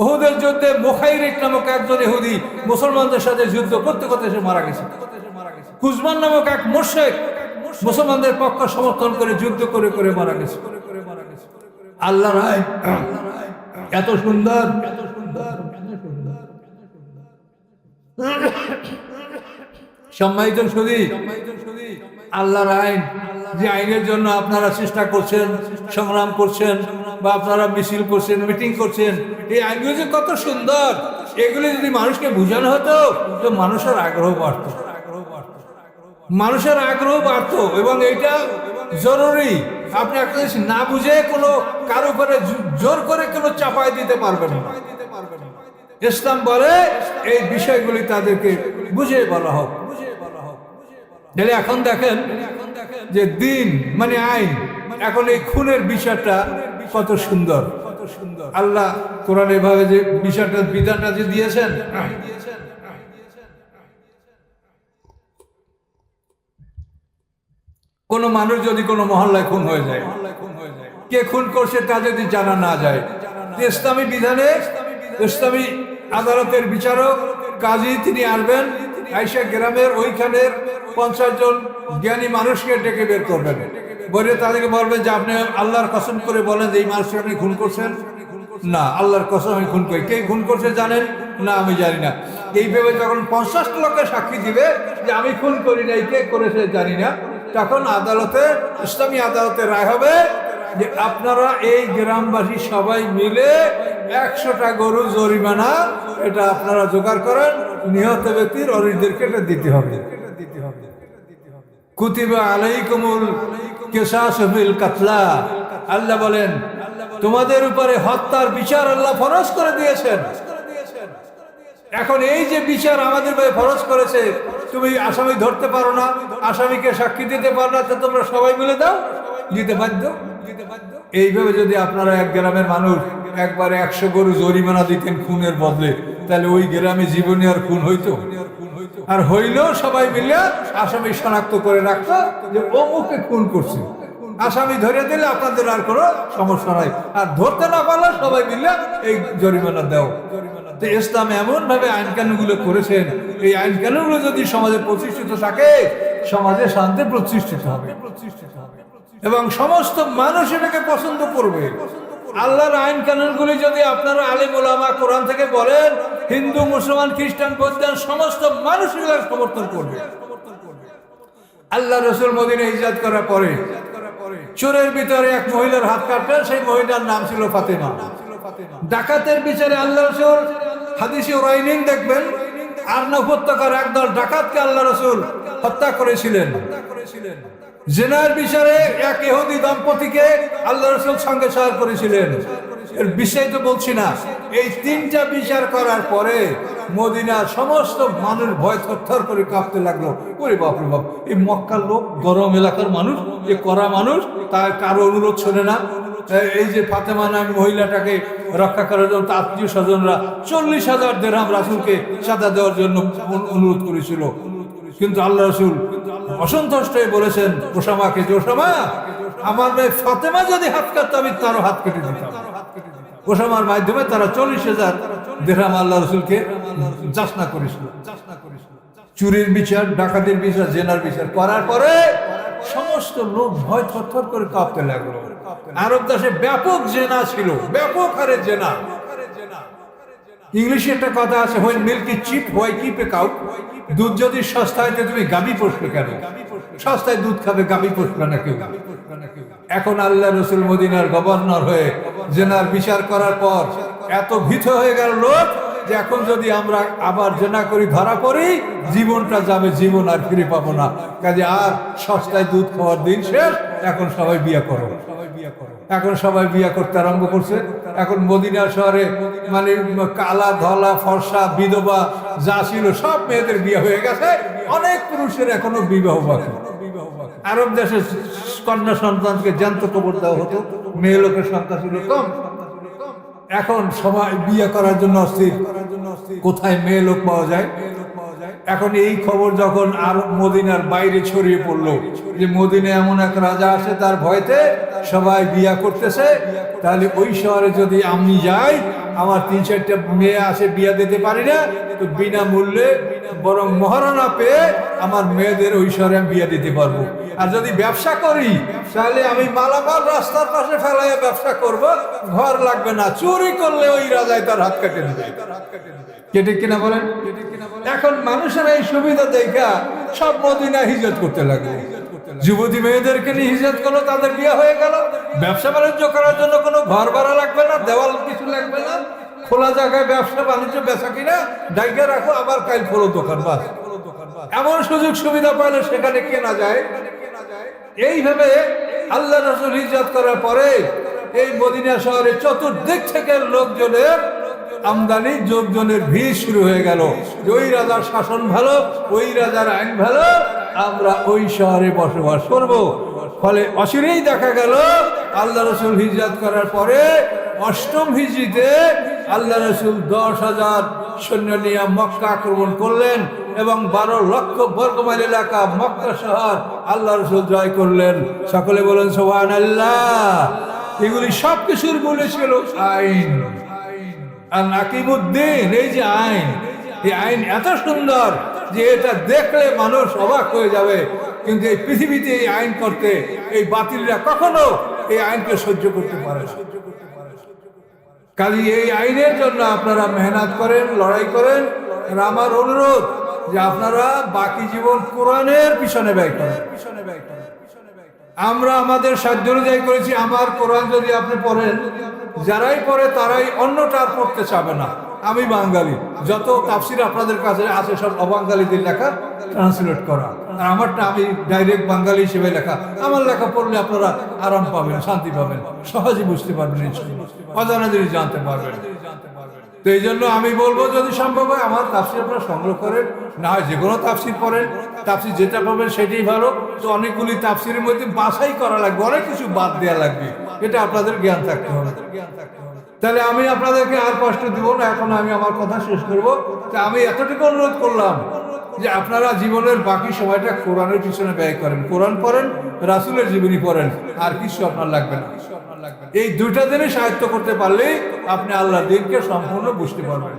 উহুদের যুদ্ধে মুখাইরিক নামক একজন ইহুদি মুসলমানদের সাথে যুদ্ধ করতে করতে সে মারা গেছে। কুজমান নামক এক মুশরিক মুসলমানদের পক্ষ সমর্থন করে যুদ্ধ করে করে মারা গেছে। আল্লাহর আইন এত সুন্দর, সম্মানিত সুধী, আল্লাহর আইন যে আইনের জন্য আপনারা চেষ্টা করছেন, সংগ্রাম করছেন, বা আপনারা মিছিল করছেন, মিটিং করছেন, এই আইনগুলো যে কত সুন্দর, এগুলি যদি মানুষকে বোঝানো হতো তো মানুষের আগ্রহ বাড়ত, মানুষের আগ্রহ বাড়ত। এবং এইটা জরুরি। আপনি একটা জিনিস না বুঝে কোনো কারো উপরে জোর করে কোনো চাপাই দিতে পারবেন না। ইসলাম বলে এই বিষয়গুলি তাদেরকে বুঝিয়ে বলা হোক। তাহলে এখন দেখেন যে দিন মানে আইন, এখন এই খুনের বিষয়টা কত সুন্দর। আল্লাহ কোরআন এভাবে যে বিষয়টা বিধানটা যে দিয়েছেন, কোন মানুষ যদি কোনো মহল্লায় খুন হয়ে যায়, কে খুন করছে তা যদি জানা না যায়, ইসলামী বিধানে ইসলামী আদালতের বিচারক কাজী তিনি আসবেন, আইসা গ্রামের ওইখানের 50 জন জ্ঞানী মানুষকে ডেকে বের করবেন, বলে তাদেরকে বলবেন যে আপনি আল্লাহর কসম করে বলেন যে এই মানুষকে আপনি খুন করছেন। না, আল্লাহর কসম আমি খুন করি। কে খুন করছে জানেন? না, আমি জানি না। এইভাবে যখন 50 লোকের সাক্ষী দিবে যে আমি খুন করি নাই, কে করেছে জানি না, তখন আদালতে ইসলামী আদালতে রায় হবে যে আপনারা এই গ্রামবাসী সবাই মিলে 100টা গরু জরিমানা এটা আপনারা জোগাড় করেন, নিহত ব্যক্তির অরিদেরকে এটা দিতে হবে। কুতিবা আলাইকুমুল কিসাসু ফিল কাতলা, আল্লাহ বলেন তোমাদের উপরে হত্যার বিচার আল্লাহ ফরজ করে দিয়েছেন। এখন এই যে বিচার আমাদের ভাই ফরজ করেছে, তুমি আসামি ধরতে পারো না, আসামিকে সাক্ষী দিতে পারো না, তো তোমরা সবাই মিলে দাও, দিতে বাধ্য। এইভাবে যদি আপনারা এক গ্রামের মানুষ একবারে 100 গরু জরিমানা দিতেন খুনের বদলে, তাহলে ওই গ্রামে জীবনে আর খুন হইতো? আর হইলেও সবাই মিলে আসামি শনাক্ত করে রাখতো যে অমুকে খুন করছে, আসামি ধরে দিলে আপনাদের আর কোনো সমস্যা নাই, আর ধরতে না পারলে সবাই মিলে এই জরিমানা দাও। ইসলাম এমন ভাবে আইন কানুনগুলো করেছেন, এই আইন কানুনগুলো যদি সমাজে প্রতিষ্ঠিত থাকে, সমাজে শান্তি প্রতিষ্ঠিত হবে এবং সমস্ত মানুষ এটাকে পছন্দ করবে। আল্লাহর আইন কানুনগুলি যদি আপনারা আলেম ওলামা কোরআন থেকে বলেন, হিন্দু মুসলমান খ্রিস্টান বৌদ্ধ সমস্ত মানুষ এগুলো সমর্থন করবে। আল্লাহ রসুল মদিনায় হিজরত করার পরে চোরের ভিতরে এক মহিলার হাত কাটলেন, সেই মহিলার নাম ছিল ফাতেমা। ডাকাতের বিচারে আল্লাহ রসুল হাদিসে ওরাইনিন দেখবেন, আরনা উপত্যকার একদল ডাকাতকে আল্লাহ রসুল হত্যা করেছিলেন। জেনার বিচারে এক ইহুদি দম্পতিকে আল্লাহ রসুল সঙ্গে সার করেছিলেন। এর বিষয় তো বলছি না। এই 3টা বিচার করার পরে মদিনার সমস্ত মানুষ ভয় থরথর করে কাঁপতে লাগলো। ওরে বাপ রে বাপ, এই মক্কার লোক, গরম এলাকার মানুষ, এই কড়া মানুষ, তার কারো অনুরোধ শোনে না। এই যে ফাতেমা নামী মহিলাটাকে রক্ষা করার জন্য তার আত্মীয় স্বজনরা 40,000 দিরহাম রাসূলকে সাদা দেওয়ার জন্য অনুরোধ করেছিল, কিন্তু আল্লাহ রসুল অসন্তুষ্ট হয়ে বলেছেন ওসামাকে, যে ওসামা, আমার মেয়ে ফাতেমা যদি হাত কাটতো আমি তারও হাত কেটে দিতাম। ওসামার মাধ্যমে তারা 40,000 দিরহাম আল্লাহ রসুলকে যাচনা করেছিল। চুরির বিচার, ডাকাতির বিচার, জেনার বিচার করার পরে সমস্ত লোক ভয় থরথর করে কাঁপতে লাগলো। আরব দেশে ব্যাপক জেনা ছিল, ব্যাপক হারে জেনা। ইংলিশে একটা কথা আছে, when milk is chip why keep a cow. দুধ যদি সস্তা হয় তুমি গাভী পোষবে কেন? সস্তায় দুধ খাবে, গাভী পোষবে না কেউ। এখন আল্লাহ রসুল মদিনার গভর্নর হয়ে জেনার বিচার করার পর এত ভীত হয়ে গেল লোক যে এখন যদি আমরা আবার জেনা করি ধরা পড়ি, জীবনটা যাবে, জীবন আর ফিরে পাবো না। কাজে আর সস্তায় দুধ খাওয়ার দিন শেষ, এখন সবাই বিয়ে করো। এখন সবাই বিয়ে করতে আরম্ভ করছে। এখন মদিনা শহরে মানে কালা ধলা ফর্সা বিধবা যা ছিল সব মেয়েদের বিয়ে হয়ে গেছে, অনেক পুরুষের এখনো বিবাহ বাকি। আরব দেশে কন্যা সন্তানকে জ্যান্ত কবর দেওয়া হতো, মেয়ে লোকের সংখ্যা ছিল কম। এখন সবাই বিয়ে করার জন্য অস্থির, কোথায় মেয়ে লোক পাওয়া যায়। এখন এই খবর যখন আরব মদিনার বাইরে ছড়িয়ে পড়লো যে মদিনায় এমন এক রাজা আছে, তার ভয়তে সবাই বিয়া করতেছে, তাহলে ওই শহরে যদি আমি যাই, আমার 3-4টা মেয়ে আছে, বিয়া দিতে পারি না, তো বিনামূল্যে বরং মহারণা পেয়ে আমার মেয়েদের ওই শহরে আমি বিয়া দিতে পারবো। আর যদি ব্যবসা করি, তাহলে আমি মালামাল রাস্তার পাশে ফেলাইয়া ব্যবসা করব, ঘর লাগবে না, চুরি করলে ওই রাজায় তার হাত কেটে দেবে। কেটে কিনা বলেন? এখন মানুষের এই সুবিধা দেখা সব মদিনা হিজরত করতে লাগলো। যুবতী মেয়েদেরকে নিয়ে হিজরত করলো, তাদের বিয়ে হয়ে গেল। ব্যবসা বাণিজ্য করার জন্য কোনো ঘর ভাড়া লাগবে না, দেওয়াল কিছু লাগবে না, খোলা জায়গায় ব্যবসা বাণিজ্য বেচা কিনা ডাইকে রাখো, আবার কাল খোলো দোকান, বাস। এমন সুযোগ সুবিধা পাইলে সেখানে কেনা যায়। এইভাবে আল্লাহ রাসূল হিজরত করার পরে এই মদিনা শহরে চতুর্দিক থেকে লোকজনের আমদানি, যোগজনের ভিড় শুরু হয়ে গেল। ওই রাজার শাসন ভালো, ওই রাজার আইন ভালো, আমরা ওই শহরে বসবাস করব। ফলে অচিরেই দেখা গেল আল্লাহ রসুল হিজরত করার পরে 8ম হিজরিতে আল্লাহ রসুল 10,000 সৈন্য নিয়ে মক্কা আক্রমণ করলেন এবং 12 লক্ষ বর্গমাইল এলাকা মক্কা শহর আল্লাহ রসুল জয় করলেন। সকলে বলেন সুবহানাল্লাহ। এগুলি সব কিছুর মূলে ছিল আইন। আর নাকিমুদ্দিন, এই যে আইন, এই আইন এত সুন্দর যে এটা দেখলে মানুষ অবাক হয়ে যাবে। কিন্তু এই পৃথিবীতে এই আইন করতে এই বাতিলরা কখনো এই আইনকে সহ্য করতে পারে না। কাজে এই আইনের জন্য আপনারা মেহনত করেন, লড়াই করেন। আর আমার অনুরোধ যে আপনারা বাকি জীবন কোরআনের পিছনে ব্যয় করেন। আমরা আমাদের সাধ্য অনুযায়ী করেছি। আমার কোরআন যদি আপনি পড়েন, যারাই পড়ে তারাই অন্যটা আর পড়তে চাবে না। আমি বাঙালি, যত তাফসির আপনাদের কাছে আছে সব অবাঙালিদের লেখা, ট্রান্সলেট করা, আর আমারটা আমি ডাইরেক্ট বাঙালি হিসেবে লেখা। আমার লেখা পড়লে আপনারা আরাম পাবেন, শান্তি পাবেন, সহজে বুঝতে পারবেন, অজানা জিনিস জানতে পারবেন। তো এই জন্য আমি বলবো, যদি সম্ভব হয় আমার তাফসির আপনারা সংগ্রহ করেন, না হয় যে কোনো তাফসির পড়েন। তাফসির যেটা পাবেন সেটাই ভালো। তো অনেকগুলি তাফসিরের মধ্যে বাছাই করা লাগবে, অনেক কিছু বাদ দেওয়া লাগবে, এটা আপনাদের জ্ঞান থাকতে হবে। তাহলে আমি আপনাদেরকে আর কষ্ট দিব না, এখন আমি আমার কথা শেষ করব। তা আমি এতটুকু অনুরোধ করলাম যে আপনারা জীবনের বাকি সময়টা কোরআনের পিছনে ব্যয় করেন, কোরআন পড়েন, রাসূলের জীবনী পড়েন, আর কিছু আপনার লাগবে না। এই দুইটা জিনিস আয়ত্ত করতে পারলেই আপনি আল্লাহর দ্বীনকে সম্পূর্ণ বুঝতে পারবেন।